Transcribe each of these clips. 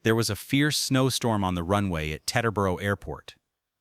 There was a fierce snowstorm on the runway at Teterboro Airport.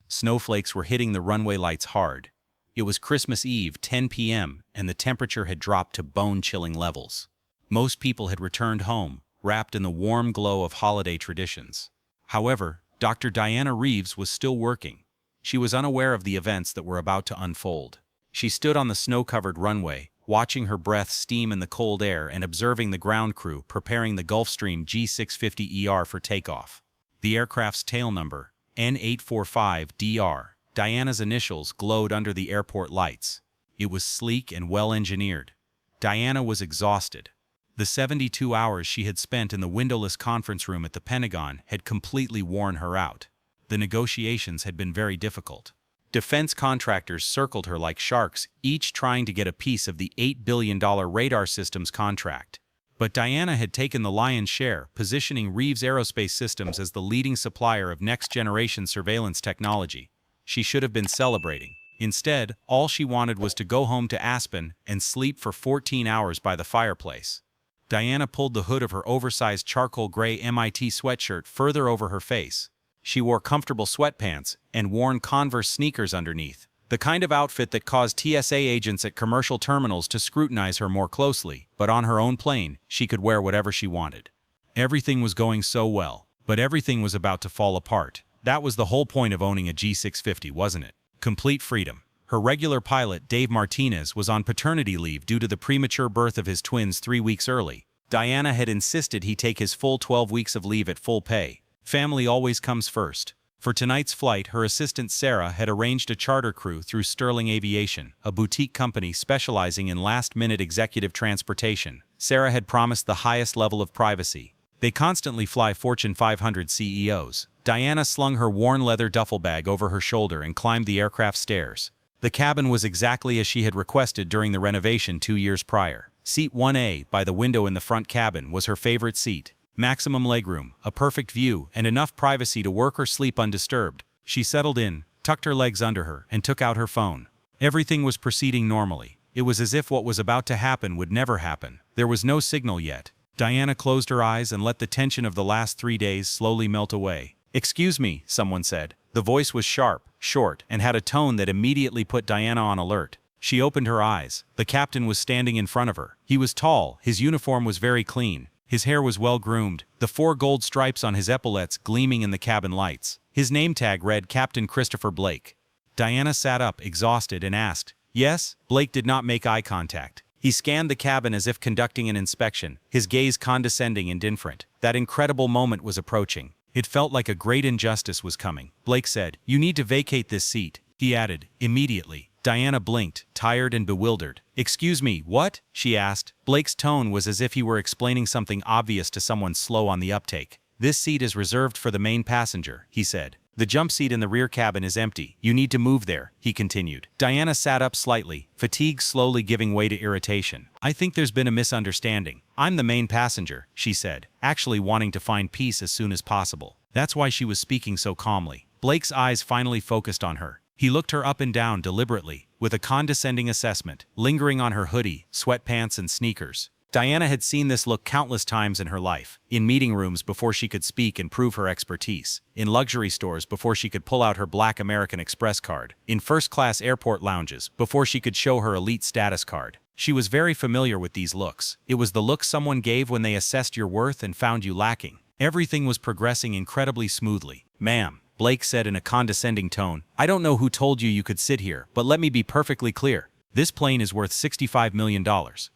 Snowflakes were hitting the runway lights hard. It was Christmas Eve, 10 p.m., and the temperature had dropped to bone-chilling levels. Most people had returned home, wrapped in the warm glow of holiday traditions. However, Dr. Diana Reeves was still working. She was unaware of the events that were about to unfold. She stood on the snow-covered runway, watching her breath steam in the cold air and observing the ground crew preparing the Gulfstream G650ER for takeoff. The aircraft's tail number, N845DR, Diana's initials, glowed under the airport lights. It was sleek and well-engineered. Diana was exhausted. The 72 hours she had spent in the windowless conference room at the Pentagon had completely worn her out. The negotiations had been very difficult. Defense contractors circled her like sharks, each trying to get a piece of the $8 billion radar systems contract. But Diana had taken the lion's share, positioning Reeves Aerospace Systems as the leading supplier of next-generation surveillance technology. She should have been celebrating. Instead, all she wanted was to go home to Aspen and sleep for 14 hours by the fireplace. Diana pulled the hood of her oversized charcoal gray MIT sweatshirt further over her face. She wore comfortable sweatpants and worn Converse sneakers underneath, the kind of outfit that caused TSA agents at commercial terminals to scrutinize her more closely, but on her own plane, she could wear whatever she wanted. Everything was going so well, but everything was about to fall apart. That was the whole point of owning a G650, wasn't it? Complete freedom. Her regular pilot, Dave Martinez, was on paternity leave due to the premature birth of his twins 3 weeks early. Diana had insisted he take his full 12 weeks of leave at full pay. Family always comes first. For tonight's flight, her assistant Sarah had arranged a charter crew through Sterling Aviation, a boutique company specializing in last-minute executive transportation. Sarah had promised the highest level of privacy. They constantly fly Fortune 500 CEOs. Diana slung her worn leather duffel bag over her shoulder and climbed the aircraft stairs. The cabin was exactly as she had requested during the renovation 2 years prior. Seat 1A, by the window in the front cabin, was her favorite seat. Maximum legroom, a perfect view, and enough privacy to work or sleep undisturbed. She settled in, tucked her legs under her, and took out her phone. Everything was proceeding normally. It was as if what was about to happen would never happen. There was no signal yet. Diana closed her eyes and let the tension of the last 3 days slowly melt away. "Excuse me," someone said. The voice was sharp, short, and had a tone that immediately put Diana on alert. She opened her eyes. The captain was standing in front of her. He was tall, his uniform was very clean. His hair was well-groomed, the 4 gold stripes on his epaulettes gleaming in the cabin lights. His name tag read Captain Christopher Blake. Diana sat up, exhausted, and asked, "Yes?" Blake did not make eye contact. He scanned the cabin as if conducting an inspection, his gaze condescending and indifferent. That incredible moment was approaching. It felt like a great injustice was coming. Blake said, "You need to vacate this seat," he added, immediately. Diana blinked, tired and bewildered. "Excuse me, what?" she asked. Blake's tone was as if he were explaining something obvious to someone slow on the uptake. "This seat is reserved for the main passenger," he said. "The jump seat in the rear cabin is empty. You need to move there," he continued. Diana sat up slightly, fatigue slowly giving way to irritation. "I think there's been a misunderstanding. I'm the main passenger," she said, actually wanting to find peace as soon as possible. That's why she was speaking so calmly. Blake's eyes finally focused on her. He looked her up and down deliberately, with a condescending assessment, lingering on her hoodie, sweatpants, and sneakers. Diana had seen this look countless times in her life, in meeting rooms before she could speak and prove her expertise, in luxury stores before she could pull out her black American Express card, in first-class airport lounges before she could show her elite status card. She was very familiar with these looks. It was the look someone gave when they assessed your worth and found you lacking. Everything was progressing incredibly smoothly. "Ma'am," Blake said in a condescending tone, "I don't know who told you you could sit here, but let me be perfectly clear. This plane is worth $65 million.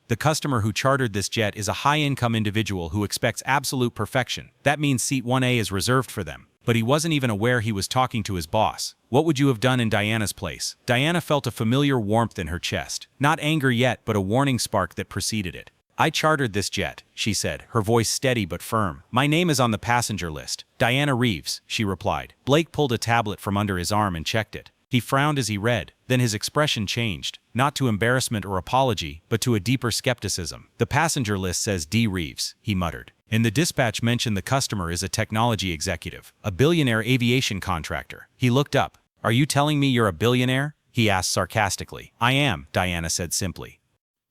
The customer who chartered this jet is a high-income individual who expects absolute perfection. That means seat 1A is reserved for them." But he wasn't even aware he was talking to his boss. "What would you have done in Diana's place?" Diana felt a familiar warmth in her chest. Not anger yet, but a warning spark that preceded it. "I chartered this jet," she said, her voice steady but firm. "My name is on the passenger list. Diana Reeves," she replied. Blake pulled a tablet from under his arm and checked it. He frowned as he read, then his expression changed, not to embarrassment or apology, but to a deeper skepticism. "The passenger list says D. Reeves," he muttered. "And the dispatch mentioned the customer is a technology executive, a billionaire aviation contractor." He looked up. "Are you telling me you're a billionaire?" he asked sarcastically. "I am," Diana said simply.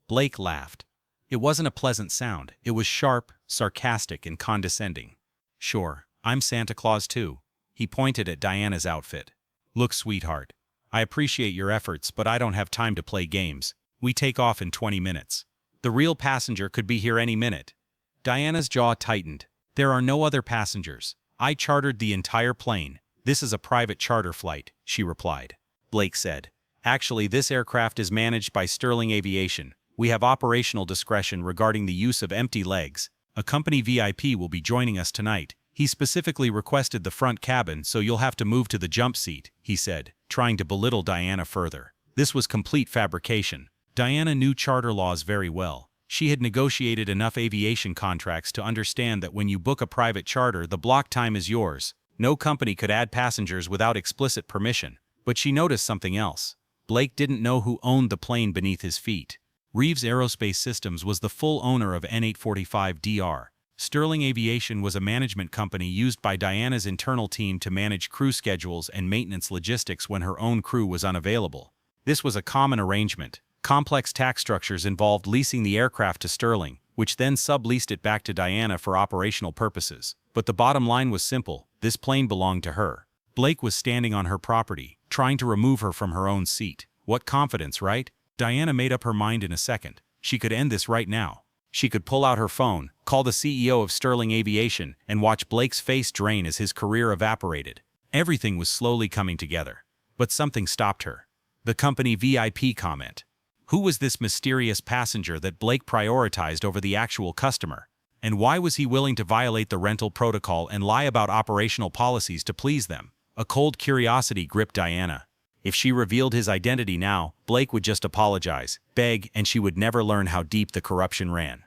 Blake laughed. It wasn't a pleasant sound. It was sharp, sarcastic, and condescending. "Sure, I'm Santa Claus too. He pointed at Diana's outfit. Look, sweetheart. I appreciate your efforts, but I don't have time to play games. We take off in 20 minutes. The real passenger could be here any minute. Diana's jaw tightened. There are no other passengers. I chartered the entire plane. This is a private charter flight, she replied. Blake said. Actually, this aircraft is managed by Sterling Aviation. We have operational discretion regarding the use of empty legs. A company VIP will be joining us tonight. He specifically requested the front cabin, so you'll have to move to the jump seat, he said, trying to belittle Diana further. This was complete fabrication. Diana knew charter laws very well. She had negotiated enough aviation contracts to understand that when you book a private charter, the block time is yours. No company could add passengers without explicit permission. But she noticed something else. Blake didn't know who owned the plane beneath his feet. Reeves Aerospace Systems was the full owner of N845DR. Sterling Aviation was a management company used by Diana's internal team to manage crew schedules and maintenance logistics when her own crew was unavailable. This was a common arrangement. Complex tax structures involved leasing the aircraft to Sterling, which then subleased it back to Diana for operational purposes. But the bottom line was simple: this plane belonged to her. Blake was standing on her property, trying to remove her from her own seat. What confidence, right? Diana made up her mind in a second. She could end this right now. She could pull out her phone, call the CEO of Sterling Aviation, and watch Blake's face drain as his career evaporated. Everything was slowly coming together. But something stopped her. The company VIP comment. Who was this mysterious passenger that Blake prioritized over the actual customer? And why was he willing to violate the rental protocol and lie about operational policies to please them? A cold curiosity gripped Diana. If she revealed his identity now, Blake would just apologize, beg, and she would never learn how deep the corruption ran.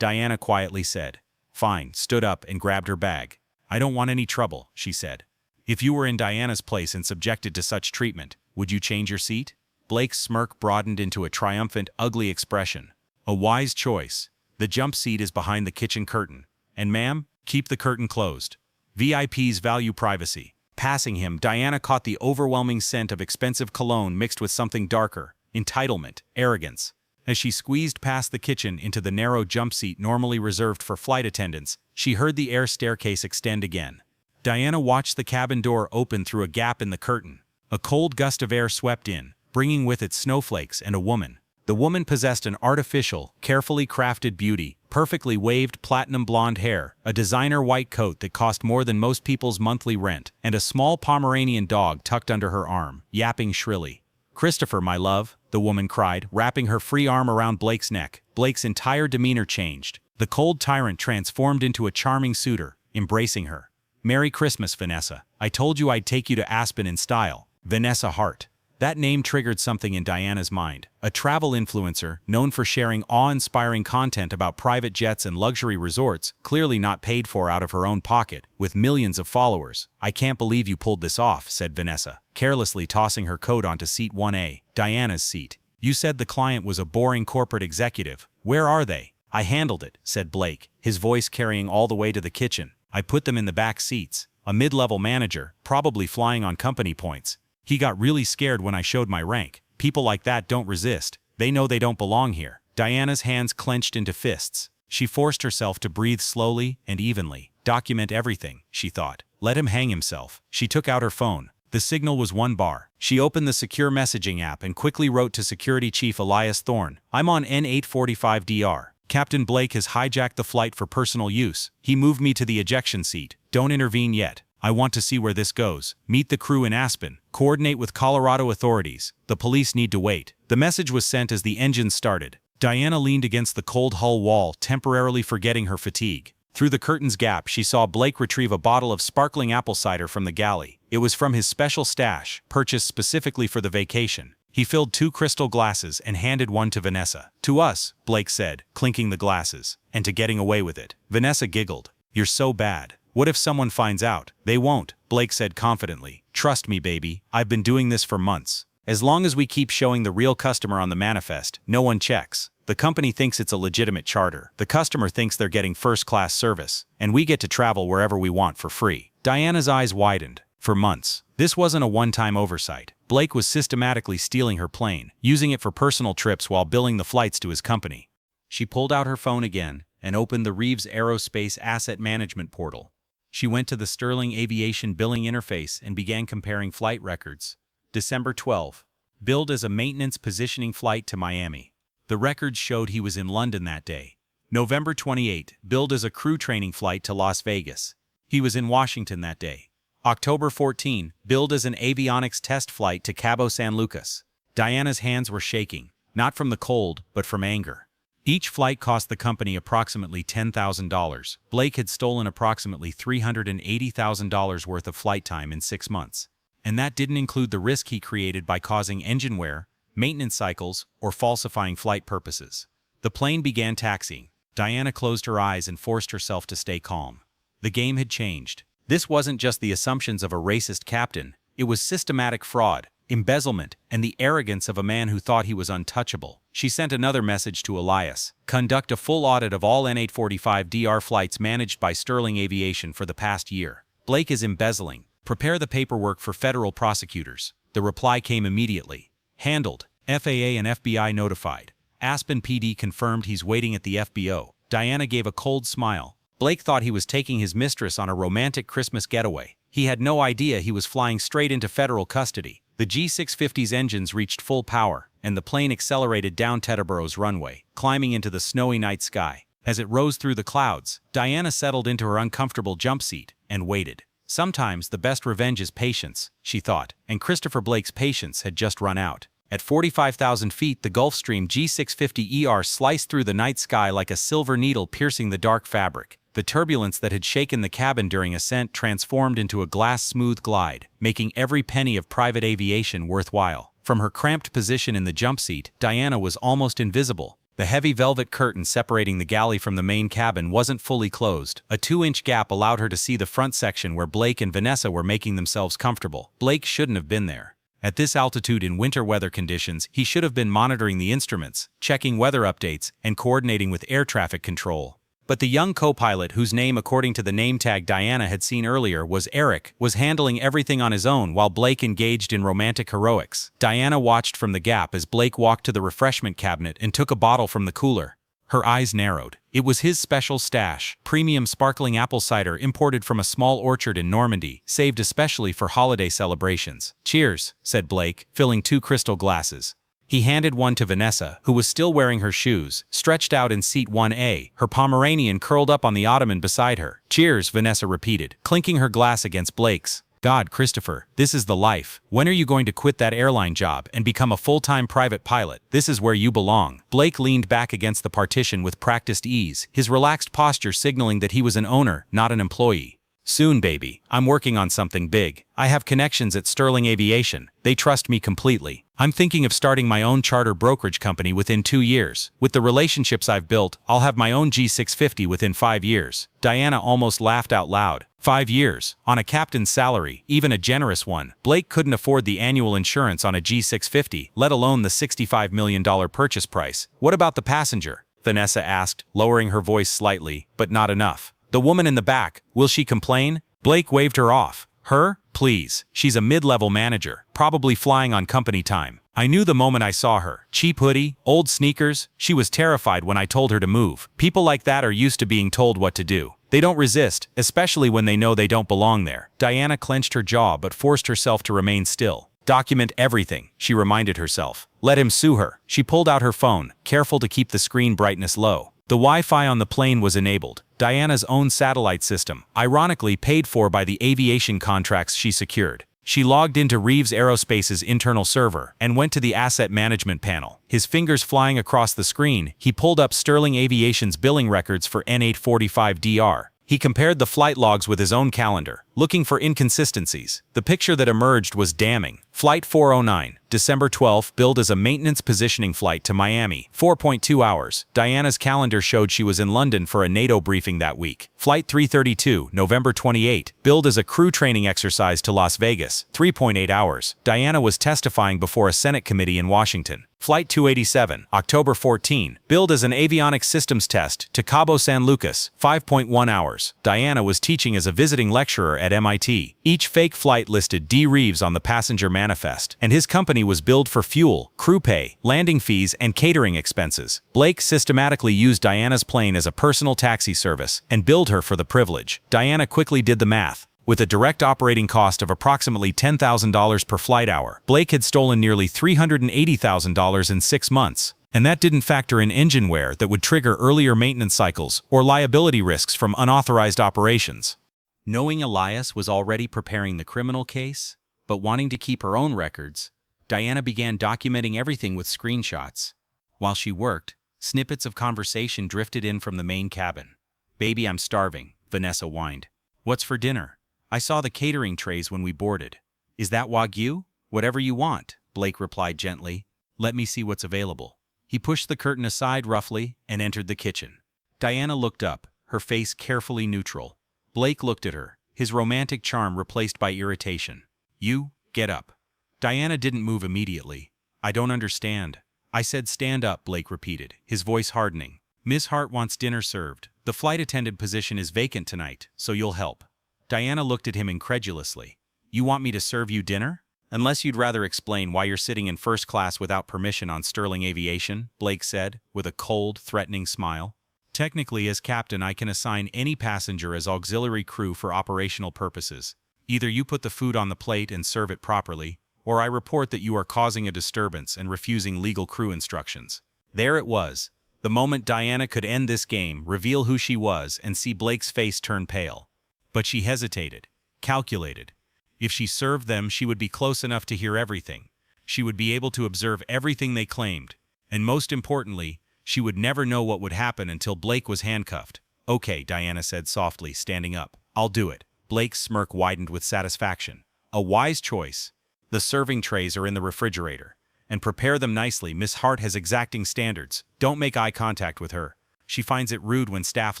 Diana quietly said, "Fine," stood up and grabbed her bag. "I don't want any trouble," she said. If you were in Diana's place and subjected to such treatment, would you change your seat? Blake's smirk broadened into a triumphant, ugly expression. A wise choice. The jump seat is behind the kitchen curtain. And ma'am, keep the curtain closed. VIPs value privacy. Passing him, Diana caught the overwhelming scent of expensive cologne mixed with something darker: entitlement, arrogance. As she squeezed past the kitchen into the narrow jump seat normally reserved for flight attendants, she heard the air staircase extend again. Diana watched the cabin door open through a gap in the curtain. A cold gust of air swept in, bringing with it snowflakes and a woman. The woman possessed an artificial, carefully crafted beauty, perfectly waved platinum blonde hair, a designer white coat that cost more than most people's monthly rent, and a small Pomeranian dog tucked under her arm, yapping shrilly. "Christopher, my love," the woman cried, wrapping her free arm around Blake's neck. Blake's entire demeanor changed. The cold tyrant transformed into a charming suitor, embracing her. "Merry Christmas, Vanessa. I told you I'd take you to Aspen in style." Vanessa Hart. That name triggered something in Diana's mind. A travel influencer, known for sharing awe-inspiring content about private jets and luxury resorts, clearly not paid for out of her own pocket, with millions of followers. "I can't believe you pulled this off," said Vanessa, carelessly tossing her coat onto seat 1A, Diana's seat. "You said the client was a boring corporate executive. Where are they?" "I handled it," said Blake, his voice carrying all the way to the kitchen. "I put them in the back seats. A mid-level manager, probably flying on company points. He got really scared when I showed my rank. People like that don't resist. They know they don't belong here." Diana's hands clenched into fists. She forced herself to breathe slowly and evenly. Document everything, she thought. Let him hang himself. She took out her phone. The signal was 1 bar. She opened the secure messaging app and quickly wrote to Security Chief Elias Thorne. "I'm on N845DR. Captain Blake has hijacked the flight for personal use. He moved me to the ejection seat. Don't intervene yet. I want to see where this goes. Meet the crew in Aspen. Coordinate with Colorado authorities. The police need to wait." The message was sent as the engine started. Diana leaned against the cold hull wall, temporarily forgetting her fatigue. Through the curtain's gap, she saw Blake retrieve a bottle of sparkling apple cider from the galley. It was from his special stash, purchased specifically for the vacation. He filled 2 crystal glasses and handed one to Vanessa. "To us," Blake said, clinking the glasses. "And to getting away with it." Vanessa giggled. "You're so bad. What if someone finds out?" "They won't," Blake said confidently. "Trust me, baby. I've been doing this for months. As long as we keep showing the real customer on the manifest, no one checks. The company thinks it's a legitimate charter. The customer thinks they're getting first-class service. And we get to travel wherever we want for free." Diana's eyes widened. For months. This wasn't a one-time oversight. Blake was systematically stealing her plane, using it for personal trips while billing the flights to his company. She pulled out her phone again and opened the Reeves Aerospace Asset Management portal. She went to the Sterling Aviation billing interface and began comparing flight records. December 12. Billed as a maintenance positioning flight to Miami. The records showed he was in London that day. November 28. Billed as a crew training flight to Las Vegas. He was in Washington that day. October 14. Billed as an avionics test flight to Cabo San Lucas. Diana's hands were shaking, not from the cold, but from anger. Each flight cost the company approximately $10,000. Blake had stolen approximately $380,000 worth of flight time in 6 months. And that didn't include the risk he created by causing engine wear, maintenance cycles, or falsifying flight purposes. The plane began taxiing. Diana closed her eyes and forced herself to stay calm. The game had changed. This wasn't just the assumptions of a racist captain. It was systematic fraud, embezzlement, and the arrogance of a man who thought he was untouchable. She sent another message to Elias. Conduct a full audit of all N845DR flights managed by Sterling Aviation for the past year. Blake is embezzling. Prepare the paperwork for federal prosecutors. The reply came immediately. Handled. FAA and FBI notified. Aspen PD confirmed he's waiting at the FBO. Diana gave a cold smile. Blake thought he was taking his mistress on a romantic Christmas getaway. He had no idea he was flying straight into federal custody. The G650's engines reached full power, and the plane accelerated down Teterborough's runway, climbing into the snowy night sky. As it rose through the clouds, Diana settled into her uncomfortable jump seat and waited. Sometimes the best revenge is patience, she thought, and Christopher Blake's patience had just run out. At 45,000 feet, the Gulfstream G650ER sliced through the night sky like a silver needle piercing the dark fabric. The turbulence that had shaken the cabin during ascent transformed into a glass-smooth glide, making every penny of private aviation worthwhile. From her cramped position in the jump seat, Diana was almost invisible. The heavy velvet curtain separating the galley from the main cabin wasn't fully closed. A 2-inch gap allowed her to see the front section where Blake and Vanessa were making themselves comfortable. Blake shouldn't have been there. At this altitude in winter weather conditions, he should have been monitoring the instruments, checking weather updates, and coordinating with air traffic control. But the young co-pilot, whose name according to the name tag Diana had seen earlier was Eric, was handling everything on his own while Blake engaged in romantic heroics. Diana watched from the gap as Blake walked to the refreshment cabinet and took a bottle from the cooler. Her eyes narrowed. It was his special stash, premium sparkling apple cider imported from a small orchard in Normandy, saved especially for holiday celebrations. "Cheers," said Blake, filling 2 crystal glasses. He handed one to Vanessa, who was still wearing her shoes, stretched out in seat 1A, her Pomeranian curled up on the ottoman beside her. "Cheers," Vanessa repeated, clinking her glass against Blake's. "God, Christopher, this is the life. When are you going to quit that airline job and become a full-time private pilot? This is where you belong." Blake leaned back against the partition with practiced ease, his relaxed posture signaling that he was an owner, not an employee. "Soon, baby. I'm working on something big. I have connections at Sterling Aviation. They trust me completely. I'm thinking of starting my own charter brokerage company within 2 years. With the relationships I've built, I'll have my own G650 within 5 years. Diana almost laughed out loud. 5 years, on a captain's salary, even a generous one. Blake couldn't afford the annual insurance on a G650, let alone the $65 million purchase price. "What about the passenger?" Vanessa asked, lowering her voice slightly, but not enough. "The woman in the back, will she complain?" Blake waved her off. "Her? Please. She's a mid-level manager, probably flying on company time. I knew the moment I saw her. Cheap hoodie, old sneakers. She was terrified when I told her to move. People like that are used to being told what to do. They don't resist, especially when they know they don't belong there." Diana clenched her jaw but forced herself to remain still. "Document everything," she reminded herself. "Let him sue her." She pulled out her phone, careful to keep the screen brightness low. The Wi-Fi on the plane was enabled. Diana's own satellite system, ironically paid for by the aviation contracts she secured. She logged into Reeves Aerospace's internal server and went to the asset management panel. His fingers flying across the screen, he pulled up Sterling Aviation's billing records for N845DR. He compared the flight logs with his own calendar, looking for inconsistencies. The picture that emerged was damning. Flight 409, December 12, billed as a maintenance positioning flight to Miami, 4.2 hours. Diana's calendar showed she was in London for a NATO briefing that week. Flight 332, November 28, billed as a crew training exercise to Las Vegas, 3.8 hours. Diana was testifying before a Senate committee in Washington. Flight 287, October 14, billed as an avionics systems test to Cabo San Lucas, 5.1 hours. Diana was teaching as a visiting lecturer at at MIT. Each fake flight listed D. Reeves on the passenger manifest, and his company was billed for fuel, crew pay, landing fees, and catering expenses. Blake systematically used Diana's plane as a personal taxi service and billed her for the privilege. Diana quickly did the math. With a direct operating cost of approximately $10,000 per flight hour, Blake had stolen nearly $380,000 in 6 months. And that didn't factor in engine wear that would trigger earlier maintenance cycles or liability risks from unauthorized operations. Knowing Elias was already preparing the criminal case, but wanting to keep her own records, Diana began documenting everything with screenshots. While she worked, snippets of conversation drifted in from the main cabin. "Baby, I'm starving," Vanessa whined. "What's for dinner? I saw the catering trays when we boarded." "Is that Wagyu?" "Whatever you want," Blake replied gently. "Let me see what's available." He pushed the curtain aside roughly and entered the kitchen. Diana looked up, her face carefully neutral. Blake looked at her, his romantic charm replaced by irritation. "You, get up." Diana didn't move immediately. "I don't understand." "I said stand up," Blake repeated, his voice hardening. "Miss Hart wants dinner served. The flight attendant position is vacant tonight, so you'll help." Diana looked at him incredulously. "You want me to serve you dinner? Unless you'd rather explain why you're sitting in first class without permission on Sterling Aviation," Blake said, with a cold, threatening smile. "Technically, as captain, I can assign any passenger as auxiliary crew for operational purposes. Either you put the food on the plate and serve it properly, or I report that you are causing a disturbance and refusing legal crew instructions." There it was. The moment Diana could end this game, reveal who she was, and see Blake's face turn pale. But she hesitated, calculated. If she served them, she would be close enough to hear everything. She would be able to observe everything they claimed. And most importantly, she would never know what would happen until Blake was handcuffed. "Okay," Diana said softly, standing up. "I'll do it." Blake's smirk widened with satisfaction. "A wise choice. The serving trays are in the refrigerator. And prepare them nicely. Miss Hart has exacting standards. Don't make eye contact with her. She finds it rude when staff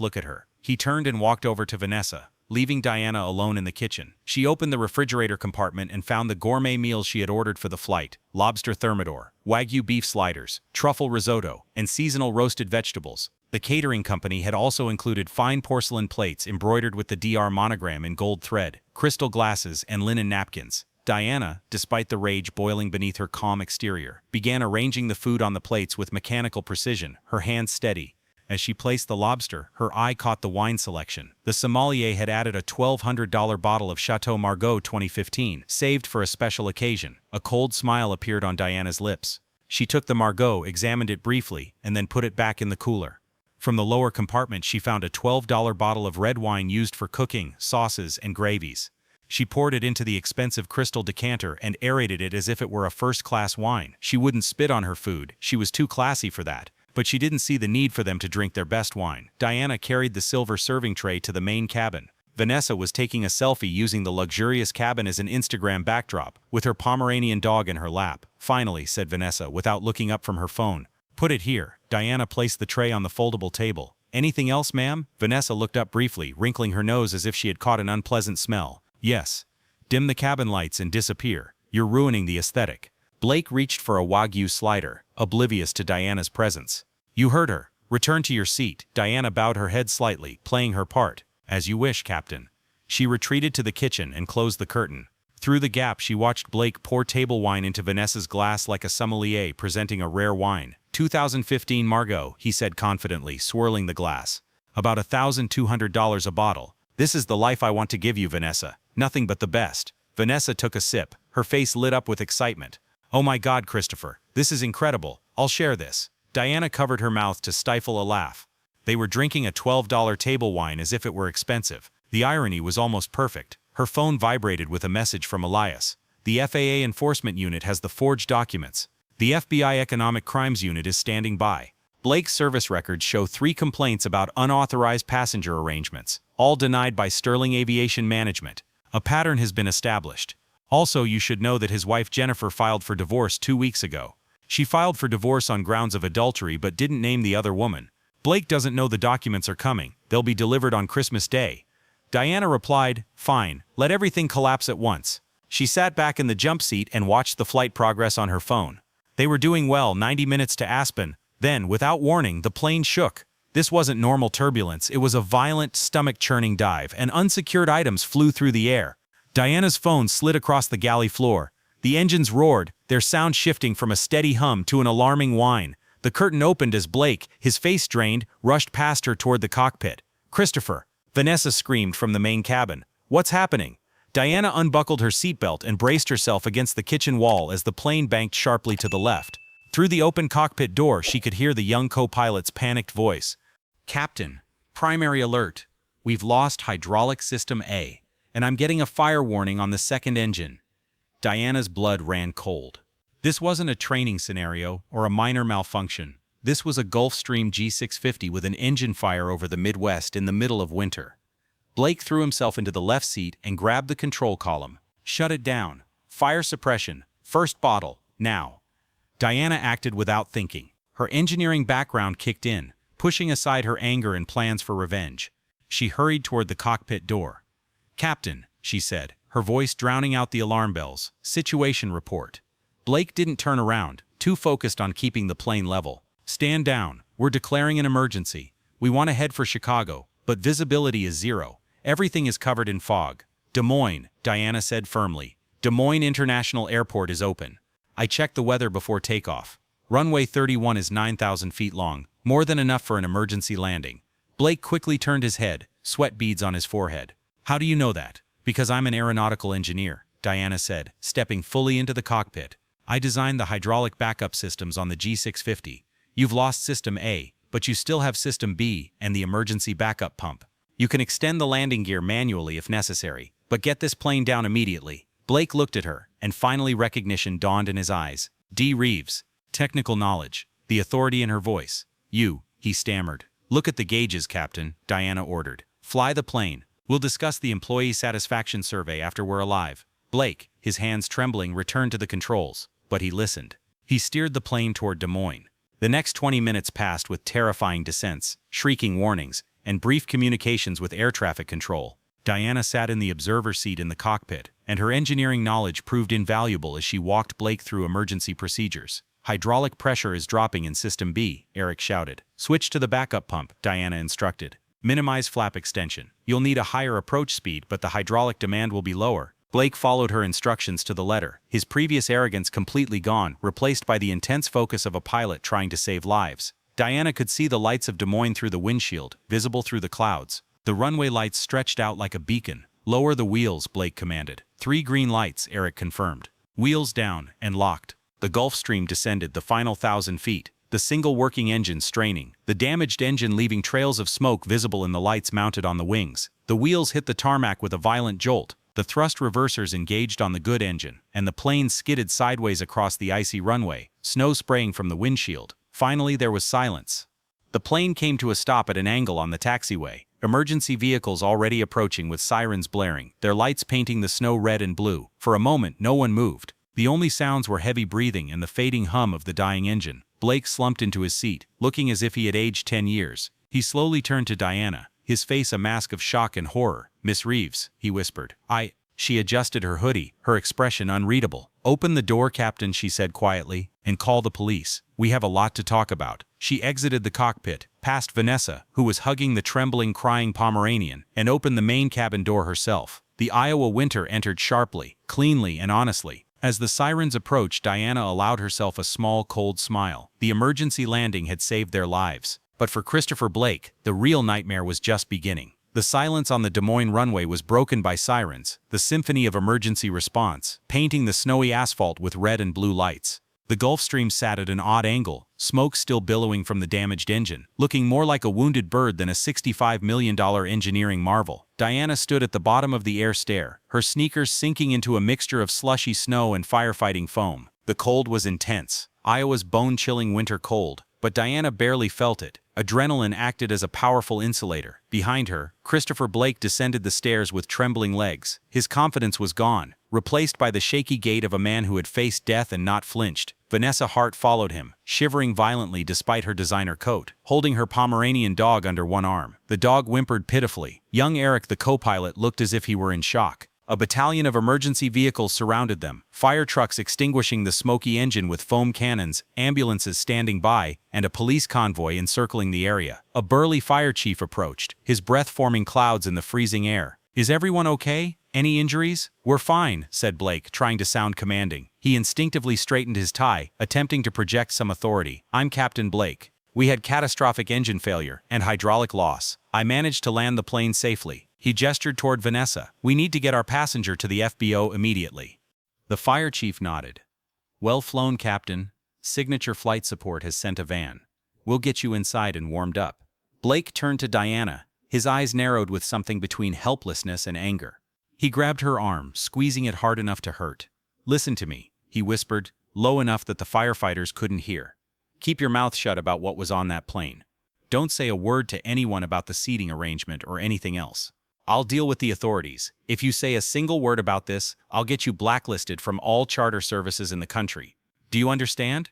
look at her." He turned and walked over to Vanessa, leaving Diana alone in the kitchen. She opened the refrigerator compartment and found the gourmet meals she had ordered for the flight: lobster thermidor, Wagyu beef sliders, truffle risotto, and seasonal roasted vegetables. The catering company had also included fine porcelain plates embroidered with the DR monogram in gold thread, crystal glasses, and linen napkins. Diana, despite the rage boiling beneath her calm exterior, began arranging the food on the plates with mechanical precision, her hands steady. As she placed the lobster, her eye caught the wine selection. The sommelier had added a $1,200 bottle of Chateau Margaux 2015, saved for a special occasion. A cold smile appeared on Diana's lips. She took the Margaux, examined it briefly, and then put it back in the cooler. From the lower compartment, she found a $12 bottle of red wine used for cooking, sauces, and gravies. She poured it into the expensive crystal decanter and aerated it as if it were a first-class wine. She wouldn't spit on her food, she was too classy for that. But she didn't see the need for them to drink their best wine. Diana carried the silver serving tray to the main cabin. Vanessa was taking a selfie using the luxurious cabin as an Instagram backdrop, with her Pomeranian dog in her lap. "Finally," said Vanessa, without looking up from her phone. "Put it here." Diana placed the tray on the foldable table. "Anything else, ma'am?" Vanessa looked up briefly, wrinkling her nose as if she had caught an unpleasant smell. "Yes. Dim the cabin lights and disappear. You're ruining the aesthetic." Blake reached for a Wagyu slider, oblivious to Diana's presence. "You heard her. Return to your seat." Diana bowed her head slightly, playing her part. "As you wish, Captain." She retreated to the kitchen and closed the curtain. Through the gap, she watched Blake pour table wine into Vanessa's glass like a sommelier presenting a rare wine. 2015 Margaux, he said confidently, swirling the glass. "About $1,200 a bottle. This is the life I want to give you, Vanessa. Nothing but the best." Vanessa took a sip. Her face lit up with excitement. "Oh my God, Christopher. This is incredible. I'll share this." Diana covered her mouth to stifle a laugh. They were drinking a $12 table wine as if it were expensive. The irony was almost perfect. Her phone vibrated with a message from Elias. "The FAA Enforcement Unit has the forged documents. The FBI Economic Crimes Unit is standing by." Blake's service records show 3 complaints about unauthorized passenger arrangements, all denied by Sterling Aviation Management. A pattern has been established. Also, you should know that his wife Jennifer filed for divorce 2 weeks ago. She filed for divorce on grounds of adultery but didn't name the other woman. Blake doesn't know the documents are coming. They'll be delivered on Christmas Day. Diana replied, "Fine, let everything collapse at once." She sat back in the jump seat and watched the flight progress on her phone. They were doing well, 90 minutes to Aspen. Then, without warning, the plane shook. This wasn't normal turbulence, it was a violent, stomach-churning dive, and unsecured items flew through the air. Diana's phone slid across the galley floor. The engines roared, their sound shifting from a steady hum to an alarming whine. The curtain opened as Blake, his face drained, rushed past her toward the cockpit. "Christopher!" Vanessa screamed from the main cabin. "What's happening?" Diana unbuckled her seatbelt and braced herself against the kitchen wall as the plane banked sharply to the left. Through the open cockpit door, she could hear the young co-pilot's panicked voice. "Captain, primary alert. We've lost hydraulic system A, and I'm getting a fire warning on the second engine." Diana's blood ran cold. This wasn't a training scenario or a minor malfunction. This was a Gulfstream G650 with an engine fire over the Midwest in the middle of winter. Blake threw himself into the left seat and grabbed the control column. "Shut it down. Fire suppression. First bottle. Now." Diana acted without thinking. Her engineering background kicked in, pushing aside her anger and plans for revenge. She hurried toward the cockpit door. "Captain," she said, her voice drowning out the alarm bells. "Situation report." Blake didn't turn around, too focused on keeping the plane level. "Stand down. We're declaring an emergency. We want to head for Chicago, but visibility is zero. Everything is covered in fog." "Des Moines," Diana said firmly. "Des Moines International Airport is open. I checked the weather before takeoff. Runway 31 is 9,000 feet long, more than enough for an emergency landing." Blake quickly turned his head, sweat beads on his forehead. "How do you know that?" "Because I'm an aeronautical engineer," Diana said, stepping fully into the cockpit. "I designed the hydraulic backup systems on the G650. You've lost System A, but you still have System B and the emergency backup pump. You can extend the landing gear manually if necessary, but get this plane down immediately." Blake looked at her, and finally recognition dawned in his eyes. D. Reeves. Technical knowledge. The authority in her voice. "You," he stammered. "Look at the gauges, Captain," Diana ordered. "Fly the plane. We'll discuss the employee satisfaction survey after we're alive." Blake, his hands trembling, returned to the controls, but he listened. He steered the plane toward Des Moines. The next 20 minutes passed with terrifying descents, shrieking warnings, and brief communications with air traffic control. Diana sat in the observer seat in the cockpit, and her engineering knowledge proved invaluable as she walked Blake through emergency procedures. "Hydraulic pressure is dropping in System B," Eric shouted. "Switch to the backup pump," Diana instructed. "Minimize flap extension. You'll need a higher approach speed, but the hydraulic demand will be lower." Blake followed her instructions to the letter, his previous arrogance completely gone, replaced by the intense focus of a pilot trying to save lives. Diana could see the lights of Des Moines through the windshield, visible through the clouds. The runway lights stretched out like a beacon. "Lower the wheels," Blake commanded. 3 green lights, Eric confirmed. Wheels down, and locked. The Gulfstream descended the final 1,000 feet, the single working engine straining, the damaged engine leaving trails of smoke visible in the lights mounted on the wings. The wheels hit the tarmac with a violent jolt. The thrust reversers engaged on the good engine, and the plane skidded sideways across the icy runway, snow spraying from the windshield. Finally, there was silence. The plane came to a stop at an angle on the taxiway. Emergency vehicles already approaching with sirens blaring, their lights painting the snow red and blue. For a moment, no one moved. The only sounds were heavy breathing and the fading hum of the dying engine. Blake slumped into his seat, looking as if he had aged 10 years. He slowly turned to Diana, his face a mask of shock and horror. "Miss Reeves," he whispered. She adjusted her hoodie, her expression unreadable. "Open the door, Captain," she said quietly, "and call the police. We have a lot to talk about." She exited the cockpit, past Vanessa, who was hugging the trembling, crying Pomeranian, and opened the main cabin door herself. The Iowa winter entered sharply, cleanly, and honestly. As the sirens approached, Diana allowed herself a small, cold smile. The emergency landing had saved their lives. But for Christopher Blake, the real nightmare was just beginning. The silence on the Des Moines runway was broken by sirens, the symphony of emergency response, painting the snowy asphalt with red and blue lights. The Gulfstream sat at an odd angle, smoke still billowing from the damaged engine, looking more like a wounded bird than a $65 million engineering marvel. Diana stood at the bottom of the air stair, her sneakers sinking into a mixture of slushy snow and firefighting foam. The cold was intense, Iowa's bone-chilling winter cold, but Diana barely felt it. Adrenaline acted as a powerful insulator. Behind her, Christopher Blake descended the stairs with trembling legs. His confidence was gone, replaced by the shaky gait of a man who had faced death and not flinched. Vanessa Hart followed him, shivering violently despite her designer coat, holding her Pomeranian dog under one arm. The dog whimpered pitifully. Young Eric, the co-pilot, looked as if he were in shock. A battalion of emergency vehicles surrounded them, fire trucks extinguishing the smoky engine with foam cannons, ambulances standing by, and a police convoy encircling the area. A burly fire chief approached, his breath forming clouds in the freezing air. "Is everyone okay? Any injuries?" "We're fine," said Blake, trying to sound commanding. He instinctively straightened his tie, attempting to project some authority. "I'm Captain Blake. We had catastrophic engine failure and hydraulic loss. I managed to land the plane safely." He gestured toward Vanessa. "We need to get our passenger to the FBO immediately." The fire chief nodded. "Well flown, Captain. Signature Flight Support has sent a van. We'll get you inside and warmed up." Blake turned to Diana, his eyes narrowed with something between helplessness and anger. He grabbed her arm, squeezing it hard enough to hurt. "Listen to me," he whispered, low enough that the firefighters couldn't hear. "Keep your mouth shut about what was on that plane. Don't say a word to anyone about the seating arrangement or anything else. I'll deal with the authorities. If you say a single word about this, I'll get you blacklisted from all charter services in the country. Do you understand?"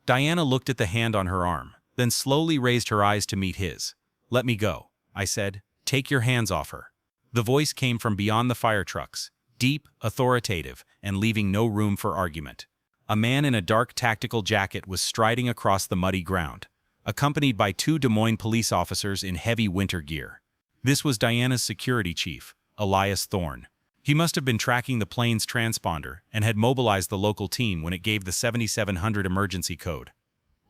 Diana looked at the hand on her arm, then slowly raised her eyes to meet his. "Let me go," I said. "Take your hands off her." The voice came from beyond the fire trucks, deep, authoritative, and leaving no room for argument. A man in a dark tactical jacket was striding across the muddy ground, accompanied by 2 Des Moines police officers in heavy winter gear. This was Diana's security chief, Elias Thorne. He must have been tracking the plane's transponder and had mobilized the local team when it gave the 7700 emergency code.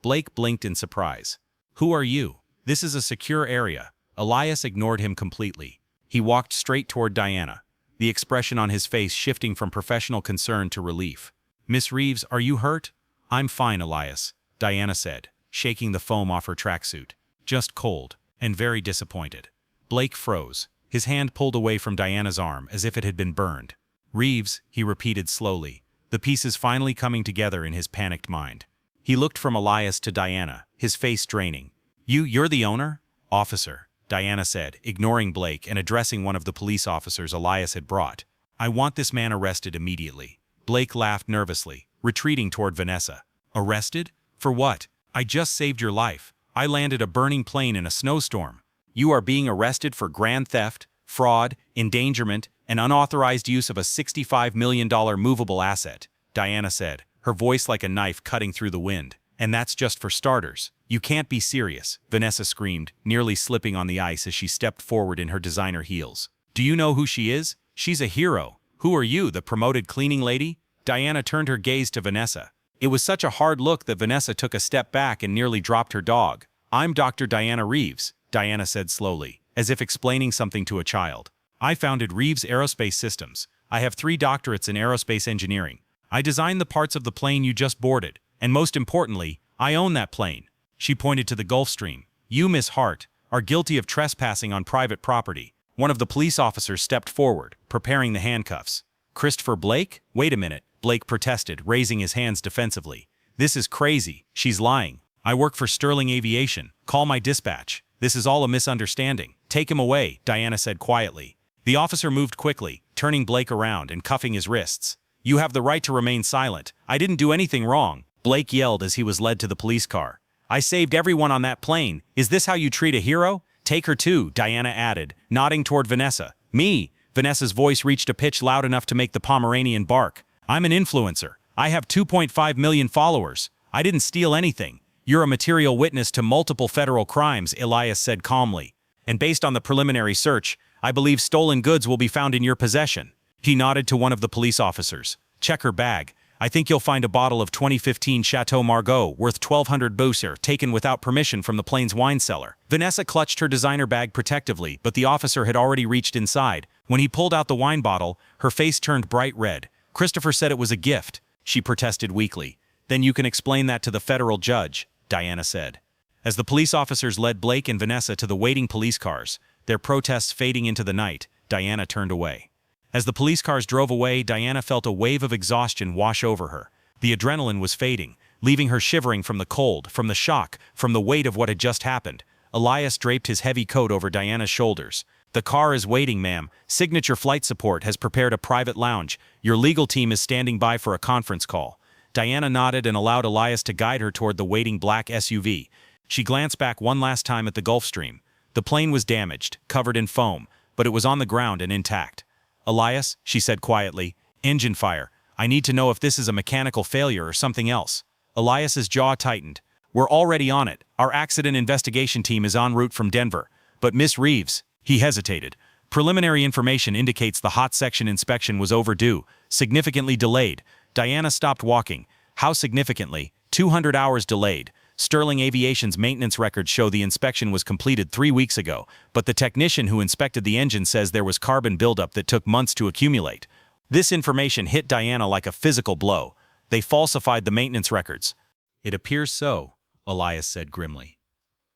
Blake blinked in surprise. "Who are you? This is a secure area." Elias ignored him completely. He walked straight toward Diana, the expression on his face shifting from professional concern to relief. "Miss Reeves, are you hurt?" "I'm fine, Elias," Diana said, shaking the foam off her tracksuit. "Just cold, and very disappointed." Blake froze, his hand pulled away from Diana's arm as if it had been burned. "Reeves," he repeated slowly, the pieces finally coming together in his panicked mind. He looked from Elias to Diana, his face draining. You're the owner?" "Officer," Diana said, ignoring Blake and addressing one of the police officers Elias had brought. "I want this man arrested immediately." Blake laughed nervously, retreating toward Vanessa. "Arrested? For what? I just saved your life. I landed a burning plane in a snowstorm." "You are being arrested for grand theft, fraud, endangerment, and unauthorized use of a $65 million movable asset," Diana said, her voice like a knife cutting through the wind. "And that's just for starters." "You can't be serious," Vanessa screamed, nearly slipping on the ice as she stepped forward in her designer heels. "Do you know who she is? She's a hero." "Who are you, the promoted cleaning lady?" Diana turned her gaze to Vanessa. It was such a hard look that Vanessa took a step back and nearly dropped her dog. "I'm Dr. Diana Reeves," Diana said slowly, as if explaining something to a child. "I founded Reeves Aerospace Systems. I have 3 doctorates in aerospace engineering. I designed the parts of the plane you just boarded, and most importantly, I own that plane." She pointed to the Gulf Stream. "You, Miss Hart, are guilty of trespassing on private property." One of the police officers stepped forward, preparing the handcuffs. "Christopher Blake? Wait a minute," Blake protested, raising his hands defensively. "This is crazy. She's lying. I work for Sterling Aviation. Call my dispatch. This is all a misunderstanding." "Take him away," Diana said quietly. The officer moved quickly, turning Blake around and cuffing his wrists. "You have the right to remain silent. I didn't do anything wrong," Blake yelled as he was led to the police car. "I saved everyone on that plane. Is this how you treat a hero?" "Take her too," Diana added, nodding toward Vanessa. "Me?" Vanessa's voice reached a pitch loud enough to make the Pomeranian bark. "I'm an influencer. I have 2.5 million followers. I didn't steal anything. You're a material witness to multiple federal crimes," Elias said calmly. "And based on the preliminary search, I believe stolen goods will be found in your possession." He nodded to one of the police officers. "Check her bag. I think you'll find a bottle of 2015 Chateau Margaux worth 1,200 Beaucer taken without permission from the plane's wine cellar." Vanessa clutched her designer bag protectively, but the officer had already reached inside. When he pulled out the wine bottle, her face turned bright red. "Christopher said it was a gift," she protested weakly. "Then you can explain that to the federal judge," Diana said. As the police officers led Blake and Vanessa to the waiting police cars, their protests fading into the night, Diana turned away. As the police cars drove away, Diana felt a wave of exhaustion wash over her. The adrenaline was fading, leaving her shivering from the cold, from the shock, from the weight of what had just happened. Elias draped his heavy coat over Diana's shoulders. "The car is waiting, ma'am. Signature Flight Support has prepared a private lounge. Your legal team is standing by for a conference call." Diana nodded and allowed Elias to guide her toward the waiting black SUV. She glanced back one last time at the Gulf Stream. The plane was damaged, covered in foam, but it was on the ground and intact. Elias, she said quietly. Engine fire. I need to know if this is a mechanical failure or something else. Elias's jaw tightened. We're already on it. Our accident investigation team is en route from Denver. But Miss Reeves, he hesitated. Preliminary information indicates the hot section inspection was overdue, significantly delayed. Diana stopped walking. How significantly? 200 hours delayed. Sterling Aviation's maintenance records show the inspection was completed 3 weeks ago, but the technician who inspected the engine says there was carbon buildup that took months to accumulate. This information hit Diana like a physical blow. They falsified the maintenance records. It appears so, Elias said grimly.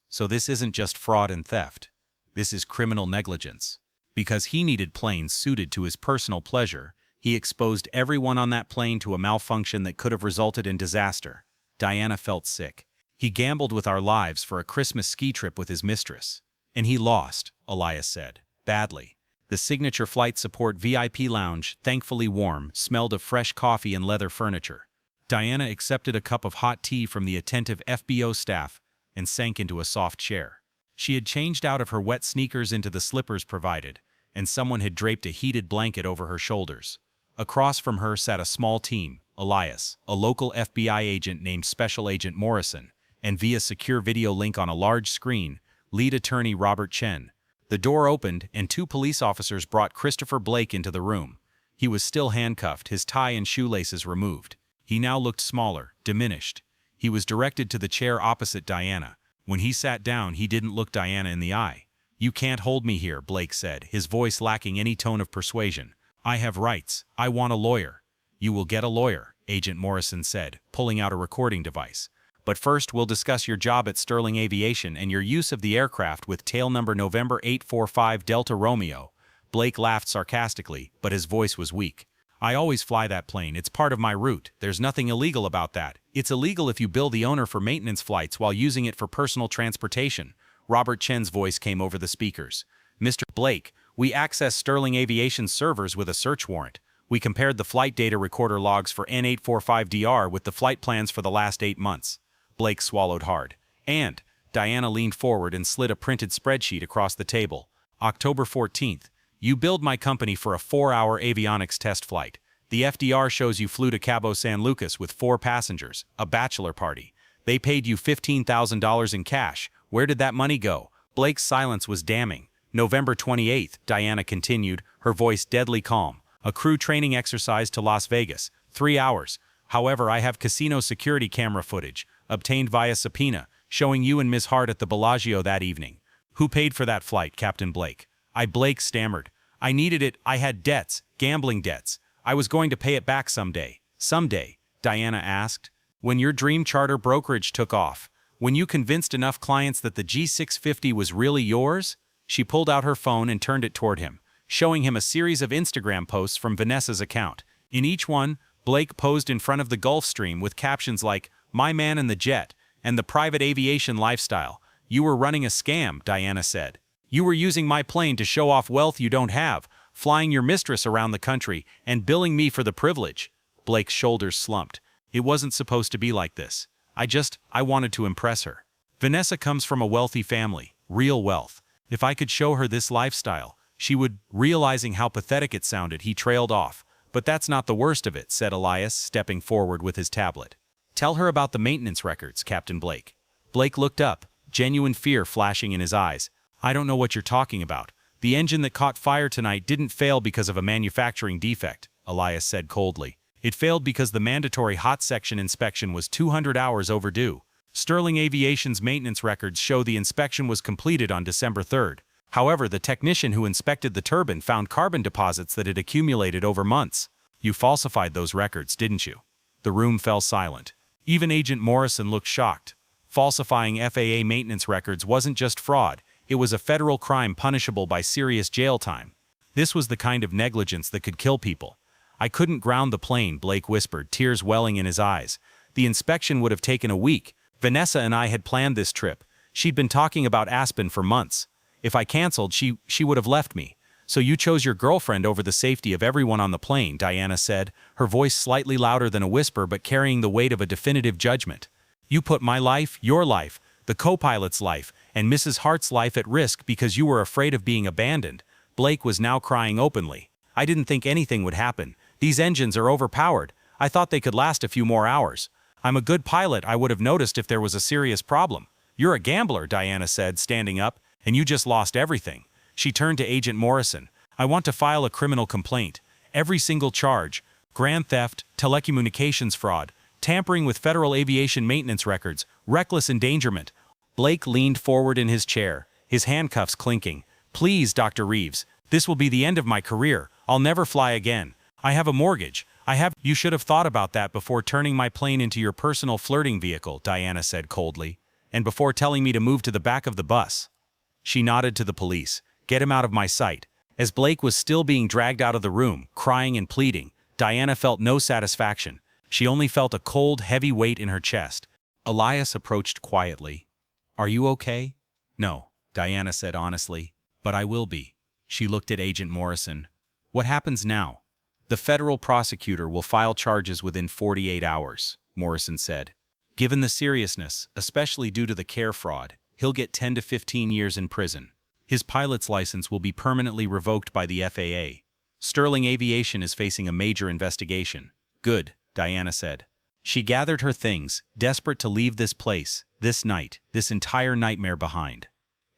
So this isn't just fraud and theft. This is criminal negligence. Because he needed planes suited to his personal pleasure, he exposed everyone on that plane to a malfunction that could have resulted in disaster. Diana felt sick. He gambled with our lives for a Christmas ski trip with his mistress. And he lost, Elias said. Badly. The signature flight support VIP lounge, thankfully warm, smelled of fresh coffee and leather furniture. Diana accepted a cup of hot tea from the attentive FBO staff and sank into a soft chair. She had changed out of her wet sneakers into the slippers provided, and someone had draped a heated blanket over her shoulders. Across from her sat a small team, Elias, a local FBI agent named Special Agent Morrison, and via secure video link on a large screen, lead attorney Robert Chen. The door opened, and 2 police officers brought Christopher Blake into the room. He was still handcuffed, his tie and shoelaces removed. He now looked smaller, diminished. He was directed to the chair opposite Diana. When he sat down, he didn't look Diana in the eye. "You can't hold me here," Blake said, his voice lacking any tone of persuasion. "I have rights. I want a lawyer." "You will get a lawyer," Agent Morrison said, pulling out a recording device. "But first we'll discuss your job at Sterling Aviation and your use of the aircraft with tail number November 845 Delta Romeo." Blake laughed sarcastically, but his voice was weak. "I always fly that plane. It's part of my route. There's nothing illegal about that. It's illegal if you bill the owner for maintenance flights while using it for personal transportation." Robert Chen's voice came over the speakers. "Mr. Blake, we accessed Sterling Aviation's servers with a search warrant. We compared the flight data recorder logs for N845DR with the flight plans for the last 8 months. Blake swallowed hard. "And," Diana leaned forward and slid a printed spreadsheet across the table. "October 14th. You billed my company for a 4-hour avionics test flight. The FDR shows you flew to Cabo San Lucas with 4 passengers, a bachelor party. They paid you $15,000 in cash. Where did that money go?" Blake's silence was damning. "November 28th, Diana continued, her voice deadly calm. "A crew training exercise to Las Vegas. 3 hours. However, I have casino security camera footage, obtained via subpoena, showing you and Ms. Hart at the Bellagio that evening." "Who paid for that flight, Captain Blake?" Blake stammered. "I needed it. I had debts, gambling debts. I was going to pay it back someday." "Someday?" Diana asked. "When your dream charter brokerage took off. When you convinced enough clients that the G650 was really yours?" She pulled out her phone and turned it toward him, showing him a series of Instagram posts from Vanessa's account. In each one, Blake posed in front of the Gulfstream with captions like, "My man and the jet," and "the private aviation lifestyle." "You were running a scam," Diana said. "You were using my plane to show off wealth you don't have, flying your mistress around the country, and billing me for the privilege." Blake's shoulders slumped. "It wasn't supposed to be like this. I wanted to impress her. Vanessa comes from a wealthy family, real wealth. If I could show her this lifestyle, she would." Realizing how pathetic it sounded, he trailed off. "But that's not the worst of it," said Elias, stepping forward with his tablet. "Tell her about the maintenance records, Captain Blake." Blake looked up, genuine fear flashing in his eyes. "I don't know what you're talking about. The engine that caught fire tonight didn't fail because of a manufacturing defect," Elias said coldly. "It failed because the mandatory hot section inspection was 200 hours overdue. Sterling Aviation's maintenance records show the inspection was completed on December 3rd. However, the technician who inspected the turbine found carbon deposits that had accumulated over months." "You falsified those records, didn't you?" The room fell silent. Even Agent Morrison looked shocked. Falsifying FAA maintenance records wasn't just fraud, it was a federal crime punishable by serious jail time. This was the kind of negligence that could kill people. "I couldn't ground the plane," Blake whispered, tears welling in his eyes. "The inspection would have taken a week. Vanessa and I had planned this trip. She'd been talking about Aspen for months. If I canceled, she would have left me. So you chose your girlfriend over the safety of everyone on the plane," Diana said, her voice slightly louder than a whisper but carrying the weight of a definitive judgment. "You put my life, your life, the co-pilot's life, and Mrs. Hart's life at risk because you were afraid of being abandoned." Blake was now crying openly. I didn't think anything would happen. These engines are overpowered. I thought they could last a few more hours. I'm a good pilot. I would have noticed if there was a serious problem. You're a gambler, Diana said, standing up, and you just lost everything. She turned to Agent Morrison. I want to file a criminal complaint. Every single charge: grand theft, telecommunications fraud, tampering with federal aviation maintenance records, reckless endangerment. Blake leaned forward in his chair, his handcuffs clinking. Please, Dr. Reeves, this will be the end of my career. I'll never fly again. I have a mortgage. You should have thought about that before turning my plane into your personal flirting vehicle, Diana said coldly, and before telling me to move to the back of the bus. She nodded to the police. Get him out of my sight. As Blake was still being dragged out of the room, crying and pleading, Diana felt no satisfaction. She only felt a cold, heavy weight in her chest. Elias approached quietly. Are you okay? No, Diana said honestly, but I will be. She looked at Agent Morrison. What happens now? The federal prosecutor will file charges within 48 hours, Morrison said. Given the seriousness, especially due to the care fraud, he'll get 10 to 15 years in prison. His pilot's license will be permanently revoked by the FAA. Sterling Aviation is facing a major investigation. Good, Diana said. She gathered her things, desperate to leave this place, this night, this entire nightmare behind.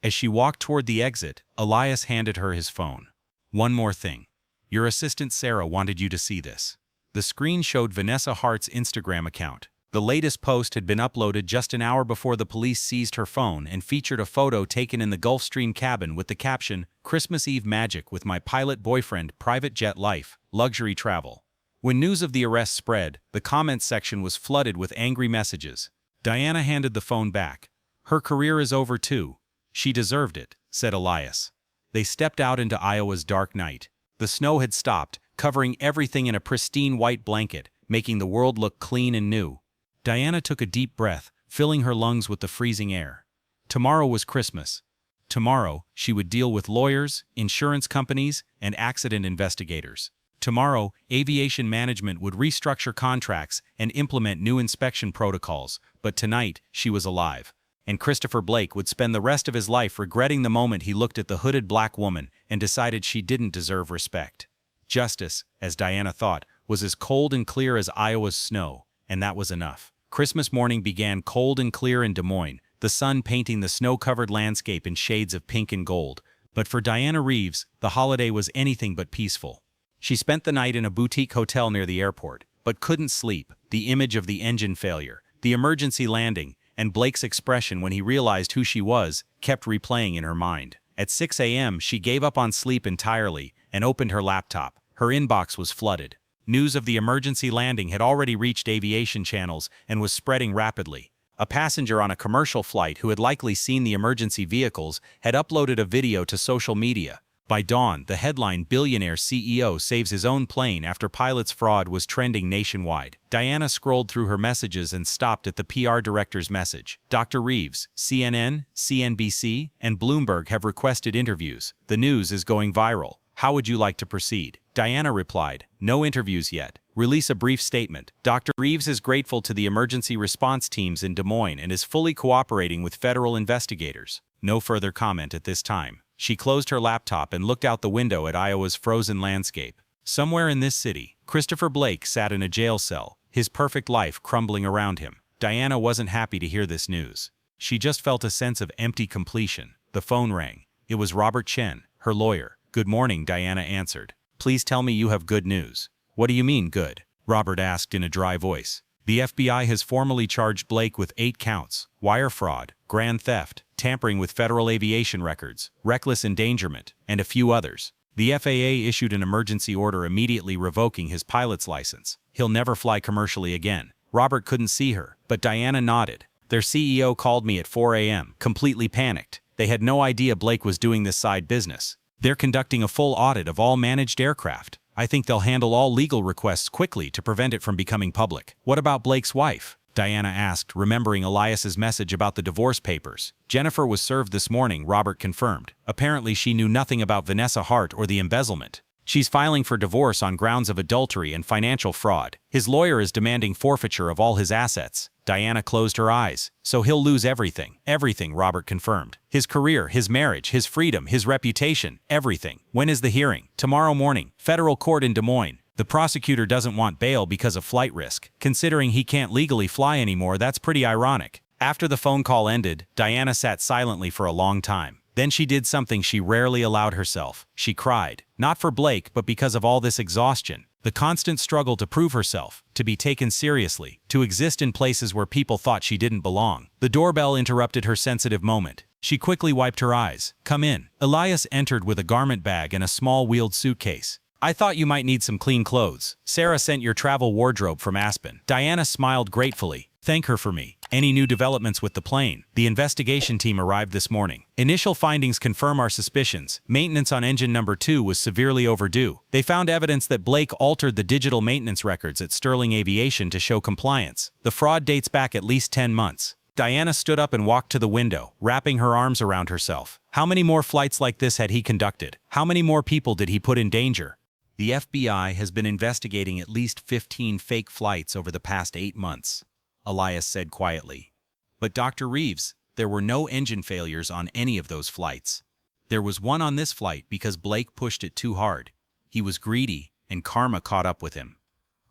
As she walked toward the exit, Elias handed her his phone. One more thing. Your assistant Sarah wanted you to see this. The screen showed Vanessa Hart's Instagram account. The latest post had been uploaded just an hour before the police seized her phone and featured a photo taken in the Gulfstream cabin with the caption, Christmas Eve magic with my pilot boyfriend, private jet life, luxury travel. When news of the arrest spread, the comments section was flooded with angry messages. Diana handed the phone back. Her career is over too. She deserved it, said Elias. They stepped out into Iowa's dark night. The snow had stopped, covering everything in a pristine white blanket, making the world look clean and new. Diana took a deep breath, filling her lungs with the freezing air. Tomorrow was Christmas. Tomorrow, she would deal with lawyers, insurance companies, and accident investigators. Tomorrow, aviation management would restructure contracts and implement new inspection protocols, but tonight, she was alive. And Christopher Blake would spend the rest of his life regretting the moment he looked at the hooded black woman and decided she didn't deserve respect. Justice, as Diana thought, was as cold and clear as Iowa's snow, and that was enough. Christmas morning began cold and clear in Des Moines, the sun painting the snow-covered landscape in shades of pink and gold. But for Diana Reeves, the holiday was anything but peaceful. She spent the night in a boutique hotel near the airport, but couldn't sleep. The image of the engine failure, the emergency landing, and Blake's expression when he realized who she was kept replaying in her mind. At 6 a.m., she gave up on sleep entirely and opened her laptop. Her inbox was flooded. News of the emergency landing had already reached aviation channels and was spreading rapidly. A passenger on a commercial flight who had likely seen the emergency vehicles had uploaded a video to social media. By dawn, the headline "Billionaire CEO saves his own plane after pilot's fraud" was trending nationwide. Diana scrolled through her messages and stopped at the PR director's message. Dr. Reeves, CNN, CNBC, and Bloomberg have requested interviews. The news is going viral. How would you like to proceed? Diana replied, no interviews yet. Release a brief statement. Dr. Reeves is grateful to the emergency response teams in Des Moines and is fully cooperating with federal investigators. No further comment at this time. She closed her laptop and looked out the window at Iowa's frozen landscape. Somewhere in this city, Christopher Blake sat in a jail cell, his perfect life crumbling around him. Diana wasn't happy to hear this news. She just felt a sense of empty completion. The phone rang. It was Robert Chen, her lawyer. Good morning, Diana answered. Please tell me you have good news. What do you mean, good? Robert asked in a dry voice. The FBI has formally charged Blake with 8 counts: wire fraud, grand theft, tampering with federal aviation records, reckless endangerment, and a few others. The FAA issued an emergency order immediately revoking his pilot's license. He'll never fly commercially again. Robert couldn't see her, but Diana nodded. Their CEO called me at 4 a.m., completely panicked. They had no idea Blake was doing this side business. They're conducting a full audit of all managed aircraft. I think they'll handle all legal requests quickly to prevent it from becoming public. What about Blake's wife? Diana asked, remembering Elias's message about the divorce papers. Jennifer was served this morning, Robert confirmed. Apparently she knew nothing about Vanessa Hart or the embezzlement. She's filing for divorce on grounds of adultery and financial fraud. His lawyer is demanding forfeiture of all his assets. Diana closed her eyes. So he'll lose everything. Everything, Robert confirmed. His career, his marriage, his freedom, his reputation, everything. When is the hearing? Tomorrow morning. Federal court in Des Moines. The prosecutor doesn't want bail because of flight risk. Considering he can't legally fly anymore, that's pretty ironic. After the phone call ended, Diana sat silently for a long time. Then she did something she rarely allowed herself. She cried. Not for Blake, but because of all this exhaustion. The constant struggle to prove herself, to be taken seriously, to exist in places where people thought she didn't belong. The doorbell interrupted her sensitive moment. She quickly wiped her eyes. Come in. Elias entered with a garment bag and a small wheeled suitcase. I thought you might need some clean clothes. Sarah sent your travel wardrobe from Aspen. Diana smiled gratefully. Thank her for me. Any new developments with the plane? The investigation team arrived this morning. Initial findings confirm our suspicions. Maintenance on engine number 2 was severely overdue. They found evidence that Blake altered the digital maintenance records at Sterling Aviation to show compliance. The fraud dates back at least 10 months. Diana stood up and walked to the window, wrapping her arms around herself. How many more flights like this had he conducted? How many more people did he put in danger? The FBI has been investigating at least 15 fake flights over the past 8 months. Elias said quietly. But Dr. Reeves, there were no engine failures on any of those flights. There was one on this flight because Blake pushed it too hard. He was greedy, and karma caught up with him.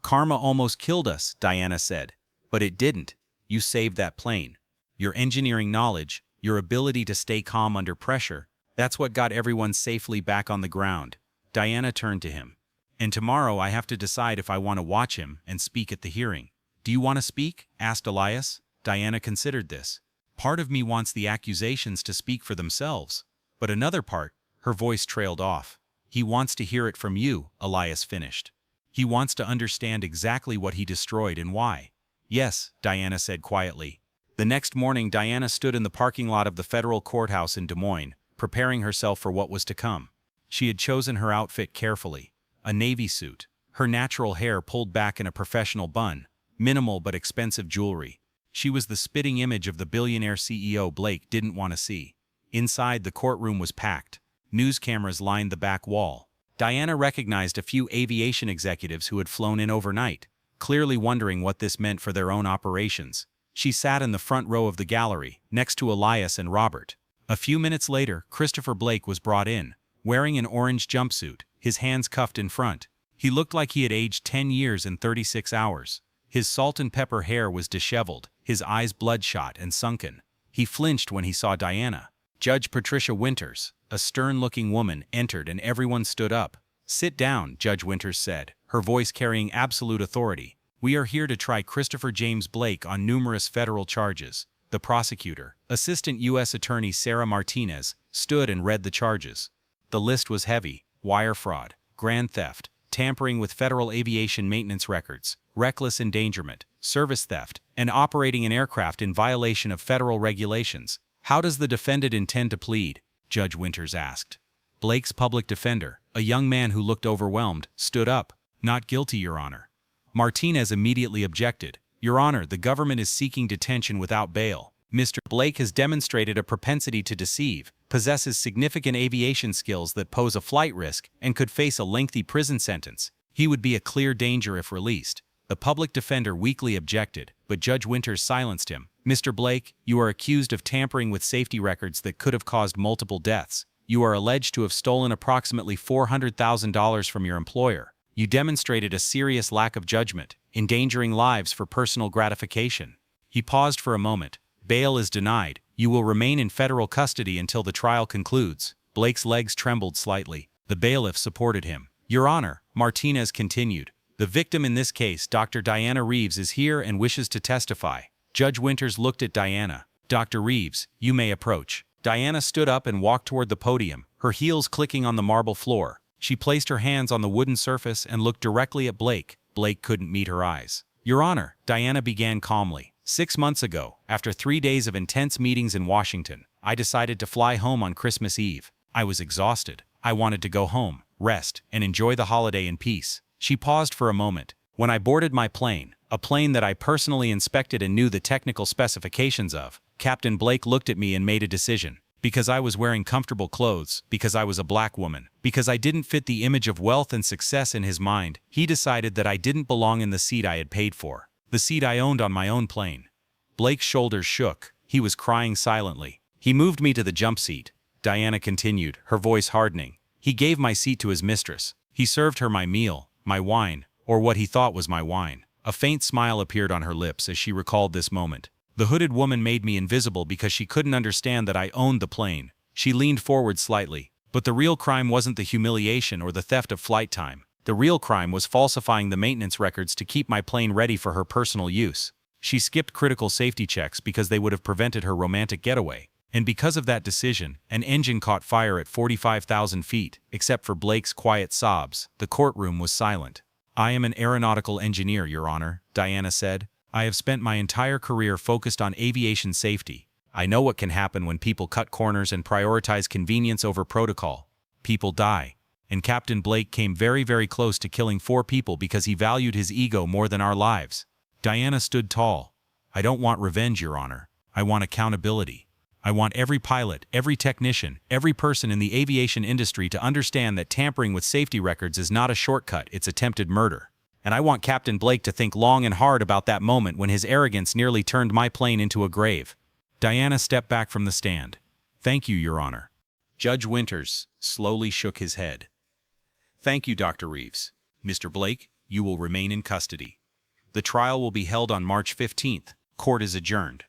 Karma almost killed us, Diana said. But it didn't. You saved that plane. Your engineering knowledge, your ability to stay calm under pressure, that's what got everyone safely back on the ground. Diana turned to him. And tomorrow I have to decide if I want to watch him and speak at the hearing. Do you want to speak? Asked Elias. Diana considered this. Part of me wants the accusations to speak for themselves, but another part, her voice trailed off. He wants to hear it from you, Elias finished. He wants to understand exactly what he destroyed and why. Yes, Diana said quietly. The next morning, Diana stood in the parking lot of the federal courthouse in Des Moines, preparing herself for what was to come. She had chosen her outfit carefully. A navy suit, her natural hair pulled back in a professional bun, minimal but expensive jewelry. She was the spitting image of the billionaire CEO Blake didn't want to see. Inside, the courtroom was packed. News cameras lined the back wall. Diana recognized a few aviation executives who had flown in overnight, clearly wondering what this meant for their own operations. She sat in the front row of the gallery, next to Elias and Robert. A few minutes later, Christopher Blake was brought in, wearing an orange jumpsuit, his hands cuffed in front. He looked like he had aged 10 years in 36 hours. His salt and pepper hair was disheveled, his eyes bloodshot and sunken. He flinched when he saw Diana. Judge Patricia Winters, a stern-looking woman, entered and everyone stood up. Sit down, Judge Winters said, her voice carrying absolute authority. We are here to try Christopher James Blake on numerous federal charges. The prosecutor, Assistant U.S. Attorney Sarah Martinez, stood and read the charges. The list was heavy: wire fraud, grand theft, tampering with federal aviation maintenance records, reckless endangerment, service theft, and operating an aircraft in violation of federal regulations. How does the defendant intend to plead? Judge Winters asked. Blake's public defender, a young man who looked overwhelmed, stood up. Not guilty, Your Honor. Martinez immediately objected. Your Honor, the government is seeking detention without bail. Mr. Blake has demonstrated a propensity to deceive, possesses significant aviation skills that pose a flight risk, and could face a lengthy prison sentence. He would be a clear danger if released. The public defender weakly objected, but Judge Winters silenced him. Mr. Blake, you are accused of tampering with safety records that could have caused multiple deaths. You are alleged to have stolen approximately $400,000 from your employer. You demonstrated a serious lack of judgment, endangering lives for personal gratification. He paused for a moment. Bail is denied. You will remain in federal custody until the trial concludes. Blake's legs trembled slightly. The bailiff supported him. Your Honor, Martinez continued. The victim in this case, Dr. Diana Reeves, is here and wishes to testify. Judge Winters looked at Diana. Dr. Reeves, you may approach. Diana stood up and walked toward the podium, her heels clicking on the marble floor. She placed her hands on the wooden surface and looked directly at Blake. Blake couldn't meet her eyes. Your Honor, Diana began calmly. 6 months ago, after 3 days of intense meetings in Washington, I decided to fly home on Christmas Eve. I was exhausted. I wanted to go home, rest, and enjoy the holiday in peace. She paused for a moment. When I boarded my plane, a plane that I personally inspected and knew the technical specifications of, Captain Blake looked at me and made a decision. Because I was wearing comfortable clothes, because I was a black woman, because I didn't fit the image of wealth and success in his mind, he decided that I didn't belong in the seat I had paid for, the seat I owned on my own plane. Blake's shoulders shook. He was crying silently. He moved me to the jump seat, Diana continued, her voice hardening. He gave my seat to his mistress. He served her my meal, my wine, or what he thought was my wine. A faint smile appeared on her lips as she recalled this moment. The hooded woman made me invisible because she couldn't understand that I owned the plane. She leaned forward slightly. But the real crime wasn't the humiliation or the theft of flight time. The real crime was falsifying the maintenance records to keep my plane ready for her personal use. She skipped critical safety checks because they would have prevented her romantic getaway. And because of that decision, an engine caught fire at 45,000 feet. Except for Blake's quiet sobs, the courtroom was silent. "I am an aeronautical engineer, Your Honor," Diana said. "I have spent my entire career focused on aviation safety. I know what can happen when people cut corners and prioritize convenience over protocol. People die. And Captain Blake came very, very close to killing 4 people because he valued his ego more than our lives." Diana stood tall. "I don't want revenge, Your Honor. I want accountability. I want every pilot, every technician, every person in the aviation industry to understand that tampering with safety records is not a shortcut, it's attempted murder. And I want Captain Blake to think long and hard about that moment when his arrogance nearly turned my plane into a grave." Diana stepped back from the stand. "Thank you, Your Honor." Judge Winters slowly shook his head. "Thank you, Dr. Reeves. Mr. Blake, you will remain in custody. The trial will be held on March 15th. Court is adjourned."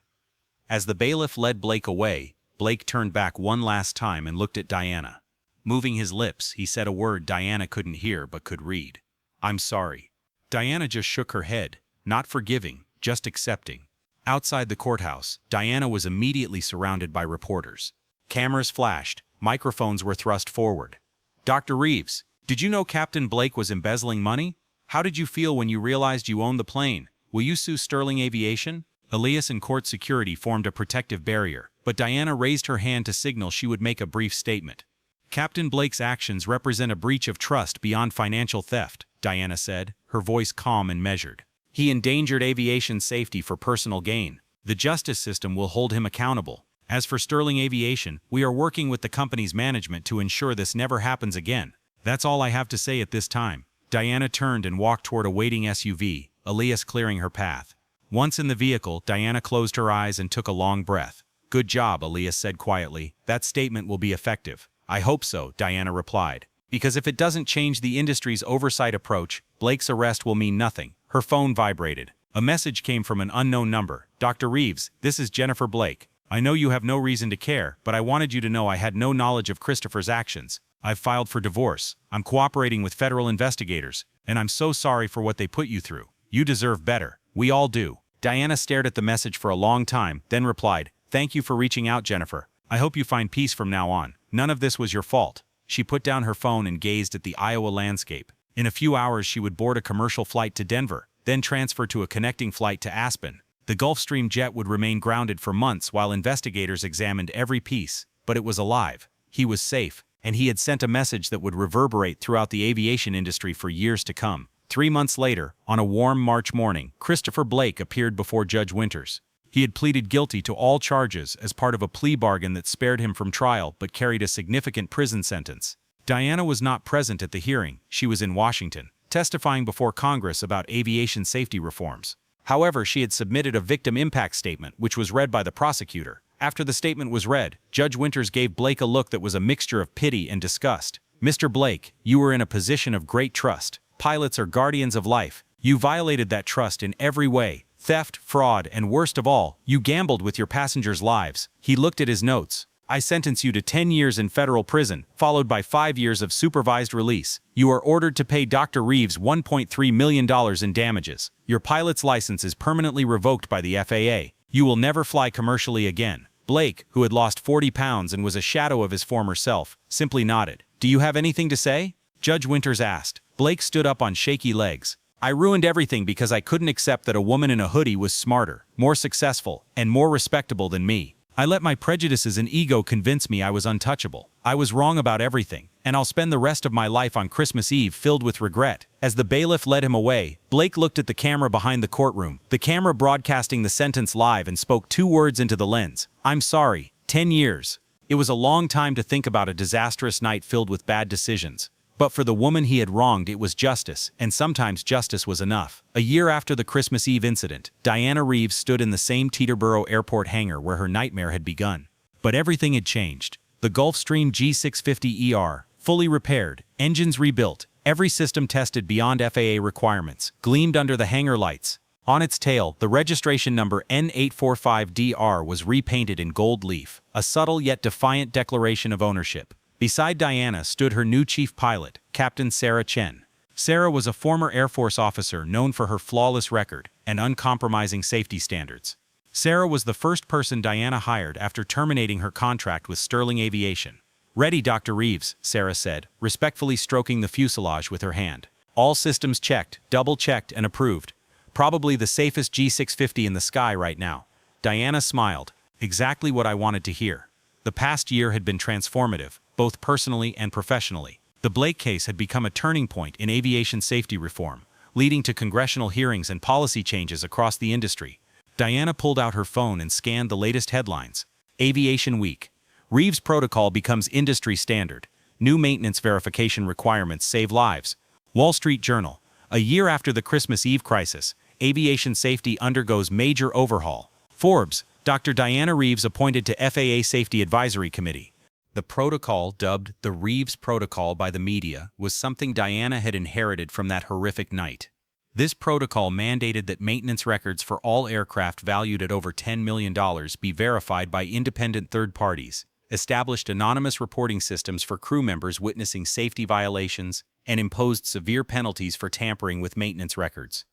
As the bailiff led Blake away, Blake turned back one last time and looked at Diana. Moving his lips, he said a word Diana couldn't hear but could read. "I'm sorry." Diana just shook her head, not forgiving, just accepting. Outside the courthouse, Diana was immediately surrounded by reporters. Cameras flashed, microphones were thrust forward. "Dr. Reeves, did you know Captain Blake was embezzling money? How did you feel when you realized you owned the plane? Will you sue Sterling Aviation?" Elias and court security formed a protective barrier, but Diana raised her hand to signal she would make a brief statement. "Captain Blake's actions represent a breach of trust beyond financial theft," Diana said, her voice calm and measured. "He endangered aviation safety for personal gain. The justice system will hold him accountable. As for Sterling Aviation, we are working with the company's management to ensure this never happens again. That's all I have to say at this time." Diana turned and walked toward a waiting SUV, Elias clearing her path. Once in the vehicle, Diana closed her eyes and took a long breath. "Good job," Elias said quietly. "That statement will be effective." "I hope so," Diana replied. "Because if it doesn't change the industry's oversight approach, Blake's arrest will mean nothing." Her phone vibrated. A message came from an unknown number. "Dr. Reeves, this is Jennifer Blake. I know you have no reason to care, but I wanted you to know I had no knowledge of Christopher's actions. I've filed for divorce. I'm cooperating with federal investigators, and I'm so sorry for what they put you through. You deserve better. We all do." Diana stared at the message for a long time, then replied, "Thank you for reaching out, Jennifer. I hope you find peace from now on. None of this was your fault." She put down her phone and gazed at the Iowa landscape. In a few hours she would board a commercial flight to Denver, then transfer to a connecting flight to Aspen. The Gulfstream jet would remain grounded for months while investigators examined every piece, but it was alive. He was safe, and he had sent a message that would reverberate throughout the aviation industry for years to come. 3 months later, on a warm March morning, Christopher Blake appeared before Judge Winters. He had pleaded guilty to all charges as part of a plea bargain that spared him from trial but carried a significant prison sentence. Diana was not present at the hearing. She was in Washington, testifying before Congress about aviation safety reforms. However, she had submitted a victim impact statement, which was read by the prosecutor. After the statement was read, Judge Winters gave Blake a look that was a mixture of pity and disgust. "Mr. Blake, you were in a position of great trust. Pilots are guardians of life. You violated that trust in every way. Theft, fraud, and worst of all, you gambled with your passengers' lives." He looked at his notes. "I sentence you to 10 years in federal prison, followed by 5 years of supervised release. You are ordered to pay Dr. Reeves $1.3 million in damages. Your pilot's license is permanently revoked by the FAA. You will never fly commercially again." Blake, who had lost 40 pounds and was a shadow of his former self, simply nodded. "Do you have anything to say?" Judge Winters asked. Blake stood up on shaky legs. "I ruined everything because I couldn't accept that a woman in a hoodie was smarter, more successful, and more respectable than me. I let my prejudices and ego convince me I was untouchable. I was wrong about everything, and I'll spend the rest of my life on Christmas Eve filled with regret." As the bailiff led him away, Blake looked at the camera behind the courtroom, the camera broadcasting the sentence live, and spoke 2 words into the lens. "I'm sorry. 10 years. It was a long time to think about a disastrous night filled with bad decisions. But for the woman he had wronged, it was justice, and sometimes justice was enough. A year after the Christmas Eve incident, Diana Reeves stood in the same Teterboro Airport hangar where her nightmare had begun. But everything had changed. The Gulfstream G650ER, fully repaired, engines rebuilt, every system tested beyond FAA requirements, gleamed under the hangar lights. On its tail, the registration number N845DR was repainted in gold leaf, a subtle yet defiant declaration of ownership. Beside Diana stood her new chief pilot, Captain Sarah Chen. Sarah was a former Air Force officer known for her flawless record and uncompromising safety standards. Sarah was the first person Diana hired after terminating her contract with Sterling Aviation. "Ready, Dr. Reeves," Sarah said, respectfully stroking the fuselage with her hand. "All systems checked, double-checked, and approved. Probably the safest G650 in the sky right now." Diana smiled. Exactly what I wanted to hear. The past year had been transformative, both personally and professionally. The Blake case had become a turning point in aviation safety reform, leading to congressional hearings and policy changes across the industry. Diana pulled out her phone and scanned the latest headlines. Aviation Week. Reeves Protocol becomes industry standard. New maintenance verification requirements save lives. Wall Street Journal. A year after the Christmas Eve crisis, aviation safety undergoes major overhaul. Forbes. Dr. Diana Reeves appointed to FAA Safety Advisory Committee. The protocol, dubbed the Reeves Protocol by the media, was something Diana had inherited from that horrific night. This protocol mandated that maintenance records for all aircraft valued at over $10 million be verified by independent third parties, established anonymous reporting systems for crew members witnessing safety violations, and imposed severe penalties for tampering with maintenance records.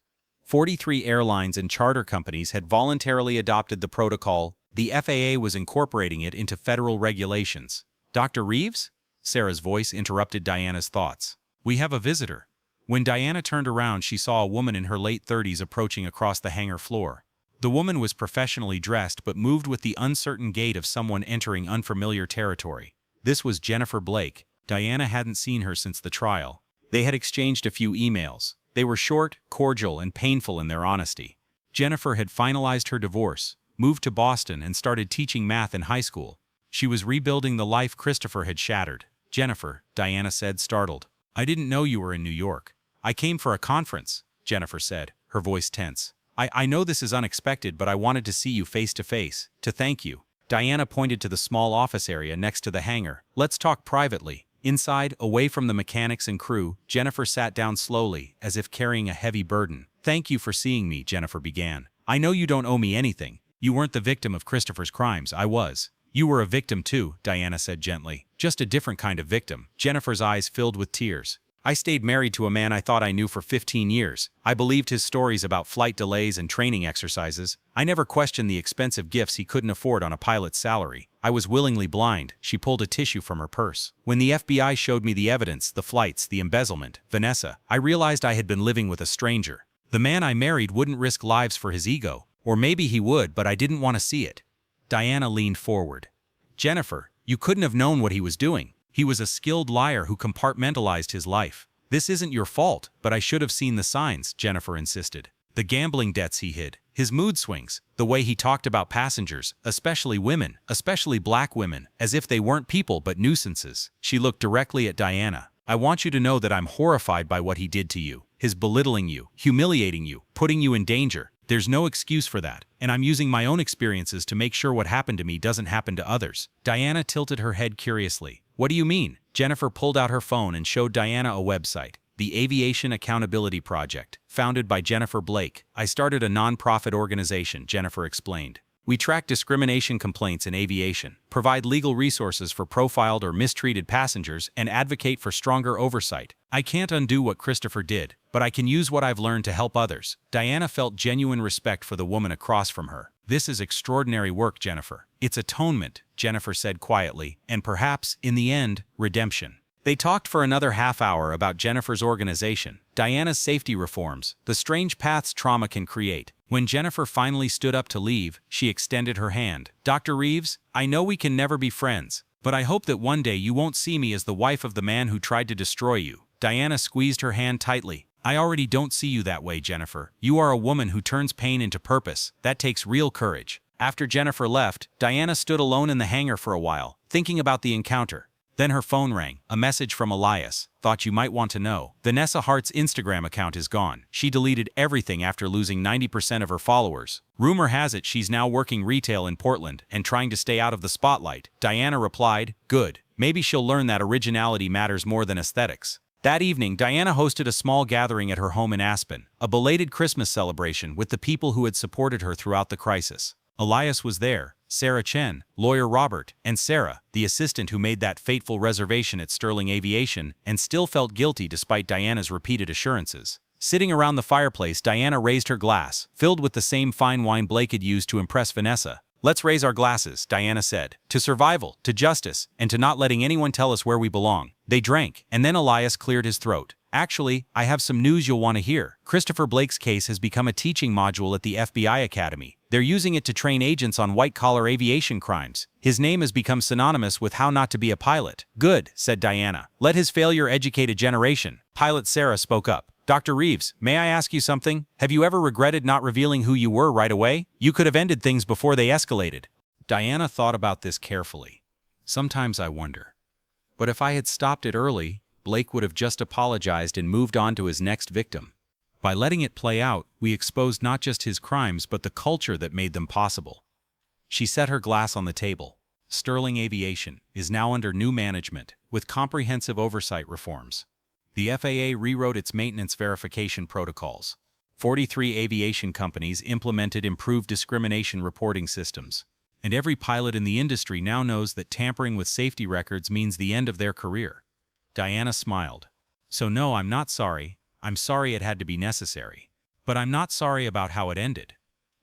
43 airlines and charter companies had voluntarily adopted the protocol. The FAA was incorporating it into federal regulations. "Dr. Reeves?" Sarah's voice interrupted Diana's thoughts. "We have a visitor." When Diana turned around, she saw a woman in her late 30s approaching across the hangar floor. The woman was professionally dressed but moved with the uncertain gait of someone entering unfamiliar territory. This was Jennifer Blake. Diana hadn't seen her since the trial. They had exchanged a few emails. They were short, cordial, and painful in their honesty. Jennifer had finalized her divorce, moved to Boston, and started teaching math in high school. She was rebuilding the life Christopher had shattered. "Jennifer," Diana said, startled. "I didn't know you were in New York." "I came for a conference," Jennifer said, her voice tense. I know this is unexpected, but I wanted to see you face to face, to thank you." Diana pointed to the small office area next to the hangar. "Let's talk privately." Inside, away from the mechanics and crew, Jennifer sat down slowly, as if carrying a heavy burden. "Thank you for seeing me," Jennifer began. "I know you don't owe me anything. You weren't the victim of Christopher's crimes, I was." "You were a victim too," Diana said gently. "Just a different kind of victim." Jennifer's eyes filled with tears. "I stayed married to a man I thought I knew for 15 years. I believed his stories about flight delays and training exercises. I never questioned the expensive gifts he couldn't afford on a pilot's salary. I was willingly blind." She pulled a tissue from her purse. "When the FBI showed me the evidence, the flights, the embezzlement, Vanessa, I realized I had been living with a stranger. The man I married wouldn't risk lives for his ego. Or maybe he would, but I didn't want to see it." Diana leaned forward. "Jennifer, you couldn't have known what he was doing. He was a skilled liar who compartmentalized his life. This isn't your fault, but I should have seen the signs," Jennifer insisted. "The gambling debts he hid, his mood swings, the way he talked about passengers, especially women, especially black women, as if they weren't people but nuisances." She looked directly at Diana. "I want you to know that I'm horrified by what he did to you. His belittling you, humiliating you, putting you in danger. There's no excuse for that, and I'm using my own experiences to make sure what happened to me doesn't happen to others." Diana tilted her head curiously. "What do you mean?" Jennifer pulled out her phone and showed Diana a website, the Aviation Accountability Project, founded by Jennifer Blake. "I started a non-profit organization," Jennifer explained. "We track discrimination complaints in aviation, provide legal resources for profiled or mistreated passengers, and advocate for stronger oversight. I can't undo what Christopher did, but I can use what I've learned to help others." Diana felt genuine respect for the woman across from her. "This is extraordinary work, Jennifer. It's atonement," Jennifer said quietly, "and perhaps, in the end, redemption." They talked for another half hour about Jennifer's organization, Diana's safety reforms, the strange paths trauma can create. When Jennifer finally stood up to leave, she extended her hand. "Dr. Reeves, I know we can never be friends, but I hope that one day you won't see me as the wife of the man who tried to destroy you." Diana squeezed her hand tightly. "I already don't see you that way, Jennifer. You are a woman who turns pain into purpose. That takes real courage." After Jennifer left, Diana stood alone in the hangar for a while, thinking about the encounter. Then her phone rang, a message from Elias. Thought you might want to know. Vanessa Hart's Instagram account is gone. She deleted everything after losing 90% of her followers. Rumor has it she's now working retail in Portland and trying to stay out of the spotlight. Diana replied, "Good. Maybe she'll learn that originality matters more than aesthetics." That evening, Diana hosted a small gathering at her home in Aspen, a belated Christmas celebration with the people who had supported her throughout the crisis. Elias was there, Sarah Chen, lawyer Robert, and Sarah, the assistant who made that fateful reservation at Sterling Aviation and still felt guilty despite Diana's repeated assurances. Sitting around the fireplace, Diana raised her glass, filled with the same fine wine Blake had used to impress Vanessa. "Let's raise our glasses," Diana said. "To survival, to justice, and to not letting anyone tell us where we belong." They drank, and then Elias cleared his throat. "Actually, I have some news you'll want to hear. Christopher Blake's case has become a teaching module at the FBI Academy. They're using it to train agents on white-collar aviation crimes. His name has become synonymous with how not to be a pilot." "Good," said Diana. "Let his failure educate a generation." Pilot Sarah spoke up. "Dr. Reeves, may I ask you something? Have you ever regretted not revealing who you were right away? You could have ended things before they escalated." Diana thought about this carefully. "Sometimes I wonder. But if I had stopped it early, Blake would have just apologized and moved on to his next victim. By letting it play out, we exposed not just his crimes but the culture that made them possible." She set her glass on the table. Sterling Aviation is now under new management, with comprehensive oversight reforms. The FAA rewrote its maintenance verification protocols. 43 aviation companies implemented improved discrimination reporting systems. And every pilot in the industry now knows that tampering with safety records means the end of their career. Diana smiled. "So no, I'm not sorry. I'm sorry it had to be necessary. But I'm not sorry about how it ended."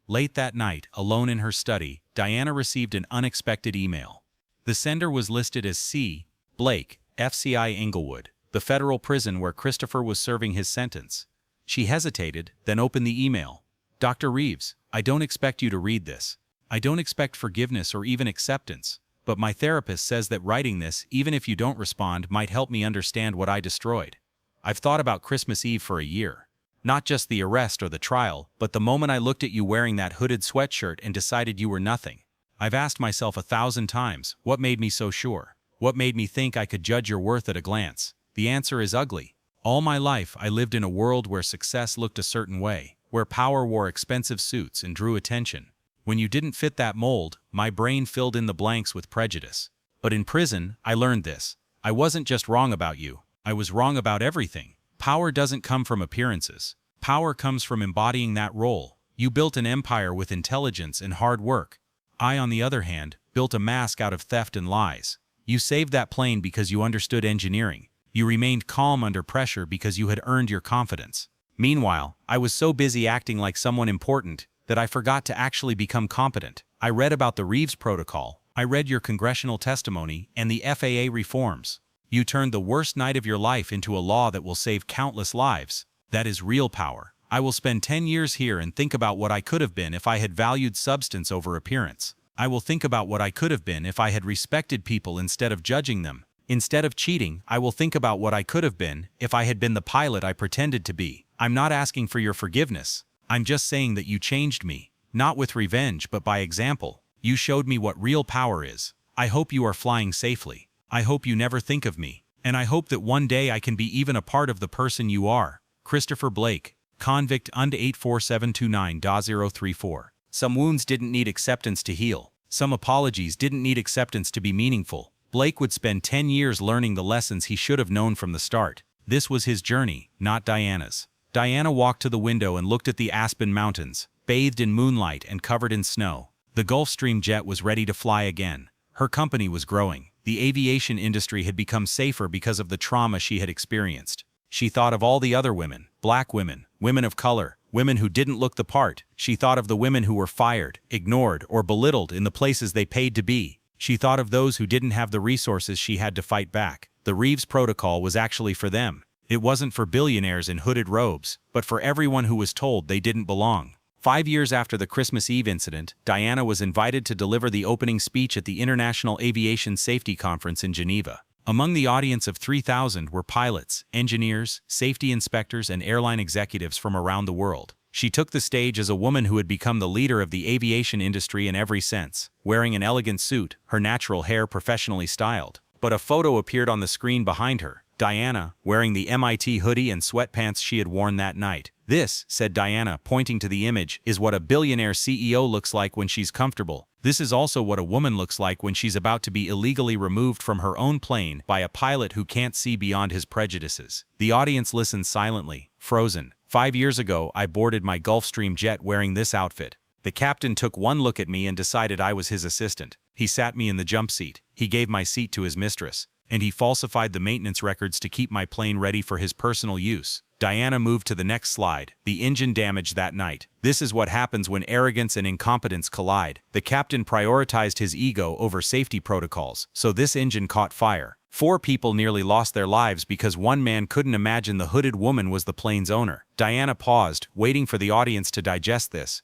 Late that night, alone in her study, Diana received an unexpected email. The sender was listed as C. Blake, FCI Inglewood, the federal prison where Christopher was serving his sentence. She hesitated, then opened the email. "Dr. Reeves, I don't expect you to read this. I don't expect forgiveness or even acceptance. But my therapist says that writing this, even if you don't respond, might help me understand what I destroyed. I've thought about Christmas Eve for a year. Not just the arrest or the trial, but the moment I looked at you wearing that hooded sweatshirt and decided you were nothing. I've asked myself 1,000 times, what made me so sure? What made me think I could judge your worth at a glance? The answer is ugly. All my life I lived in a world where success looked a certain way, where power wore expensive suits and drew attention. When you didn't fit that mold, my brain filled in the blanks with prejudice. But in prison, I learned this. I wasn't just wrong about you. I was wrong about everything. Power doesn't come from appearances. Power comes from embodying that role. You built an empire with intelligence and hard work. I, on the other hand, built a mask out of theft and lies. You saved that plane because you understood engineering. You remained calm under pressure because you had earned your confidence. Meanwhile, I was so busy acting like someone important that I forgot to actually become competent. I read about the Reeves Protocol. I read your congressional testimony and the FAA reforms. You turned the worst night of your life into a law that will save countless lives. That is real power. I will spend 10 years here and think about what I could have been if I had valued substance over appearance. I will think about what I could have been if I had respected people instead of judging them. Instead of cheating, I will think about what I could have been if I had been the pilot I pretended to be. I'm not asking for your forgiveness. I'm just saying that you changed me, not with revenge but by example. You showed me what real power is. I hope you are flying safely. I hope you never think of me. And I hope that one day I can be even a part of the person you are. Christopher Blake, convict und 84729-034. Some wounds didn't need acceptance to heal. Some apologies didn't need acceptance to be meaningful. Blake would spend 10 years learning the lessons he should have known from the start. This was his journey, not Diana's. Diana walked to the window and looked at the Aspen Mountains, bathed in moonlight and covered in snow. The Gulfstream jet was ready to fly again. Her company was growing. The aviation industry had become safer because of the trauma she had experienced. She thought of all the other women, black women, women of color, women who didn't look the part. She thought of the women who were fired, ignored, or belittled in the places they paid to be. She thought of those who didn't have the resources she had to fight back. The Reeves Protocol was actually for them. It wasn't for billionaires in hooded robes, but for everyone who was told they didn't belong. 5 years after the Christmas Eve incident, Diana was invited to deliver the opening speech at the International Aviation Safety Conference in Geneva. Among the audience of 3,000 were pilots, engineers, safety inspectors, and airline executives from around the world. She took the stage as a woman who had become the leader of the aviation industry in every sense, wearing an elegant suit, her natural hair professionally styled. But a photo appeared on the screen behind her. Diana, wearing the MIT hoodie and sweatpants she had worn that night. "This," said Diana, pointing to the image, "is what a billionaire CEO looks like when she's comfortable. This is also what a woman looks like when she's about to be illegally removed from her own plane by a pilot who can't see beyond his prejudices." The audience listened silently, frozen. "5 years ago, I boarded my Gulfstream jet wearing this outfit. The captain took one look at me and decided I was his assistant. He sat me in the jump seat. He gave my seat to his mistress. And he falsified the maintenance records to keep my plane ready for his personal use." Diana moved to the next slide. "The engine damaged that night. This is what happens when arrogance and incompetence collide. The captain prioritized his ego over safety protocols, so this engine caught fire. 4 people nearly lost their lives because one man couldn't imagine the hooded woman was the plane's owner." Diana paused, waiting for the audience to digest this.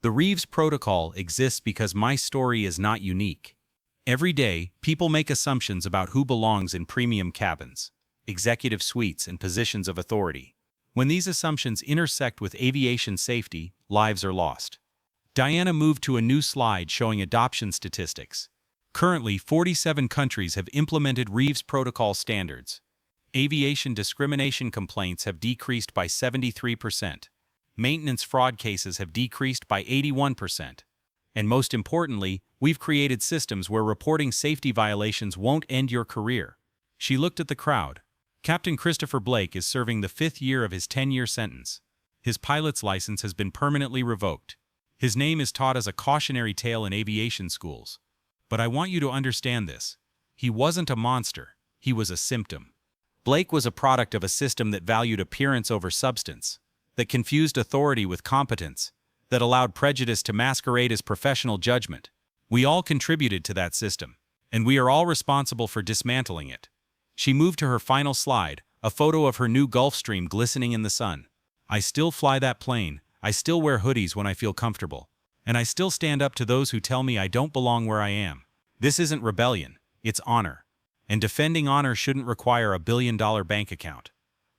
"The Reeves Protocol exists because my story is not unique. Every day, people make assumptions about who belongs in premium cabins, executive suites, and positions of authority. When these assumptions intersect with aviation safety, lives are lost." Diana moved to a new slide showing adoption statistics. Currently, 47 countries have implemented Reeves Protocol standards. Aviation discrimination complaints have decreased by 73%. Maintenance fraud cases have decreased by 81%. And most importantly, we've created systems where reporting safety violations won't end your career. She looked at the crowd. Captain Christopher Blake is serving the 5th year of his 10-year sentence. His pilot's license has been permanently revoked. His name is taught as a cautionary tale in aviation schools. But I want you to understand this. He wasn't a monster. He was a symptom. Blake was a product of a system that valued appearance over substance, that confused authority with competence, that allowed prejudice to masquerade as professional judgment. We all contributed to that system, and we are all responsible for dismantling it. She moved to her final slide, a photo of her new Gulfstream glistening in the sun. "I still fly that plane, I still wear hoodies when I feel comfortable, and I still stand up to those who tell me I don't belong where I am. This isn't rebellion, it's honor. And defending honor shouldn't require a billion-dollar bank account."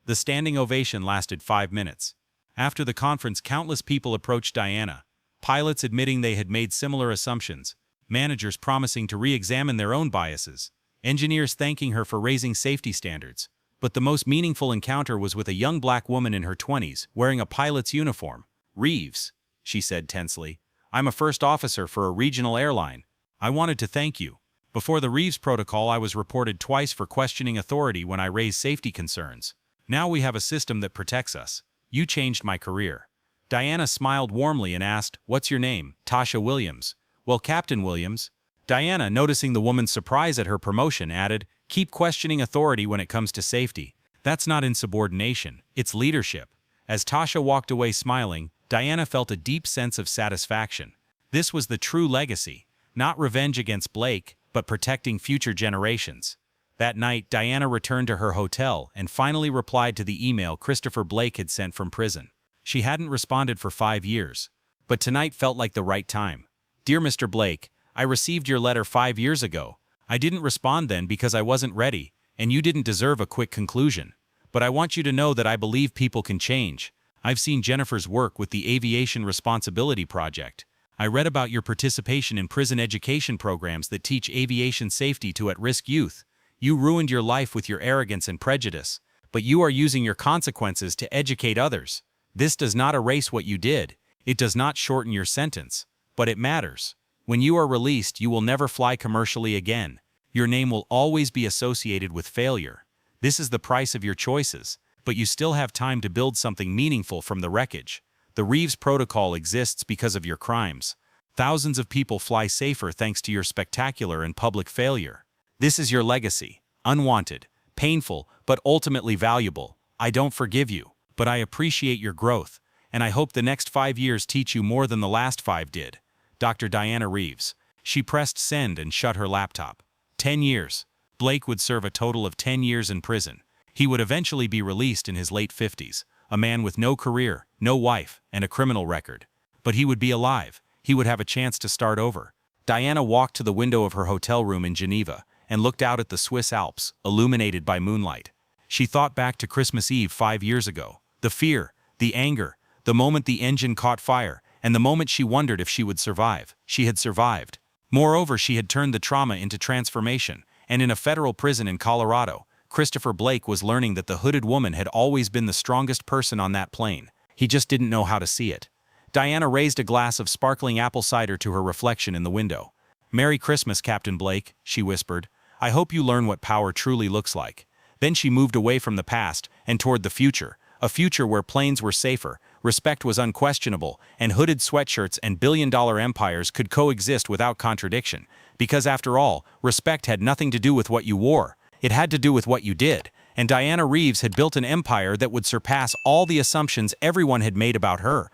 The standing ovation lasted 5 minutes. After the conference, countless people approached Diana, pilots admitting they had made similar assumptions, managers promising to re-examine their own biases, engineers thanking her for raising safety standards. But the most meaningful encounter was with a young black woman in her 20s, wearing a pilot's uniform. "Reeves," she said tensely, "I'm a first officer for a regional airline. I wanted to thank you. Before the Reeves Protocol, I was reported twice for questioning authority when I raised safety concerns. Now we have a system that protects us. You changed my career." Diana smiled warmly and asked, "What's your name?" "Tasha Williams." "Well, Captain Williams." Diana, noticing the woman's surprise at her promotion, added, "Keep questioning authority when it comes to safety. That's not insubordination, it's leadership." As Tasha walked away smiling, Diana felt a deep sense of satisfaction. This was the true legacy, not revenge against Blake, but protecting future generations. That night, Diana returned to her hotel and finally replied to the email Christopher Blake had sent from prison. She hadn't responded for 5 years, but tonight felt like the right time. "Dear Mr. Blake, I received your letter 5 years ago. I didn't respond then because I wasn't ready, and you didn't deserve a quick conclusion. But I want you to know that I believe people can change. I've seen Jennifer's work with the Aviation Responsibility Project. I read about your participation in prison education programs that teach aviation safety to at-risk youth. You ruined your life with your arrogance and prejudice, but you are using your consequences to educate others. This does not erase what you did. It does not shorten your sentence, but it matters. When you are released, you will never fly commercially again. Your name will always be associated with failure. This is the price of your choices, but you still have time to build something meaningful from the wreckage. The Reeves Protocol exists because of your crimes. Thousands of people fly safer thanks to your spectacular and public failure. This is your legacy. Unwanted, painful, but ultimately valuable. I don't forgive you, but I appreciate your growth, and I hope the next 5 years teach you more than the last 5 did. Dr. Diana Reeves. She pressed send and shut her laptop. 10 years. Blake would serve a total of 10 years in prison. He would eventually be released in his late 50s, a man with no career, no wife, and a criminal record. But he would be alive. He would have a chance to start over. Diana walked to the window of her hotel room in Geneva and looked out at the Swiss Alps, illuminated by moonlight. She thought back to Christmas Eve 5 years ago. The fear, the anger, the moment the engine caught fire, and the moment she wondered if she would survive. She had survived. Moreover, she had turned the trauma into transformation, And in a federal prison in Colorado, Christopher Blake was learning that the hooded woman had always been the strongest person on that plane. He just didn't know how to see it. Diana raised a glass of sparkling apple cider to her reflection in the window. "Merry Christmas, Captain Blake," she whispered. "I hope you learn what power truly looks like." Then she moved away from the past and toward the future, a future where planes were safer, respect was unquestionable, and hooded sweatshirts and billion-dollar empires could coexist without contradiction. Because after all, respect had nothing to do with what you wore. It had to do with what you did. And Diana Reeves had built an empire that would surpass all the assumptions everyone had made about her.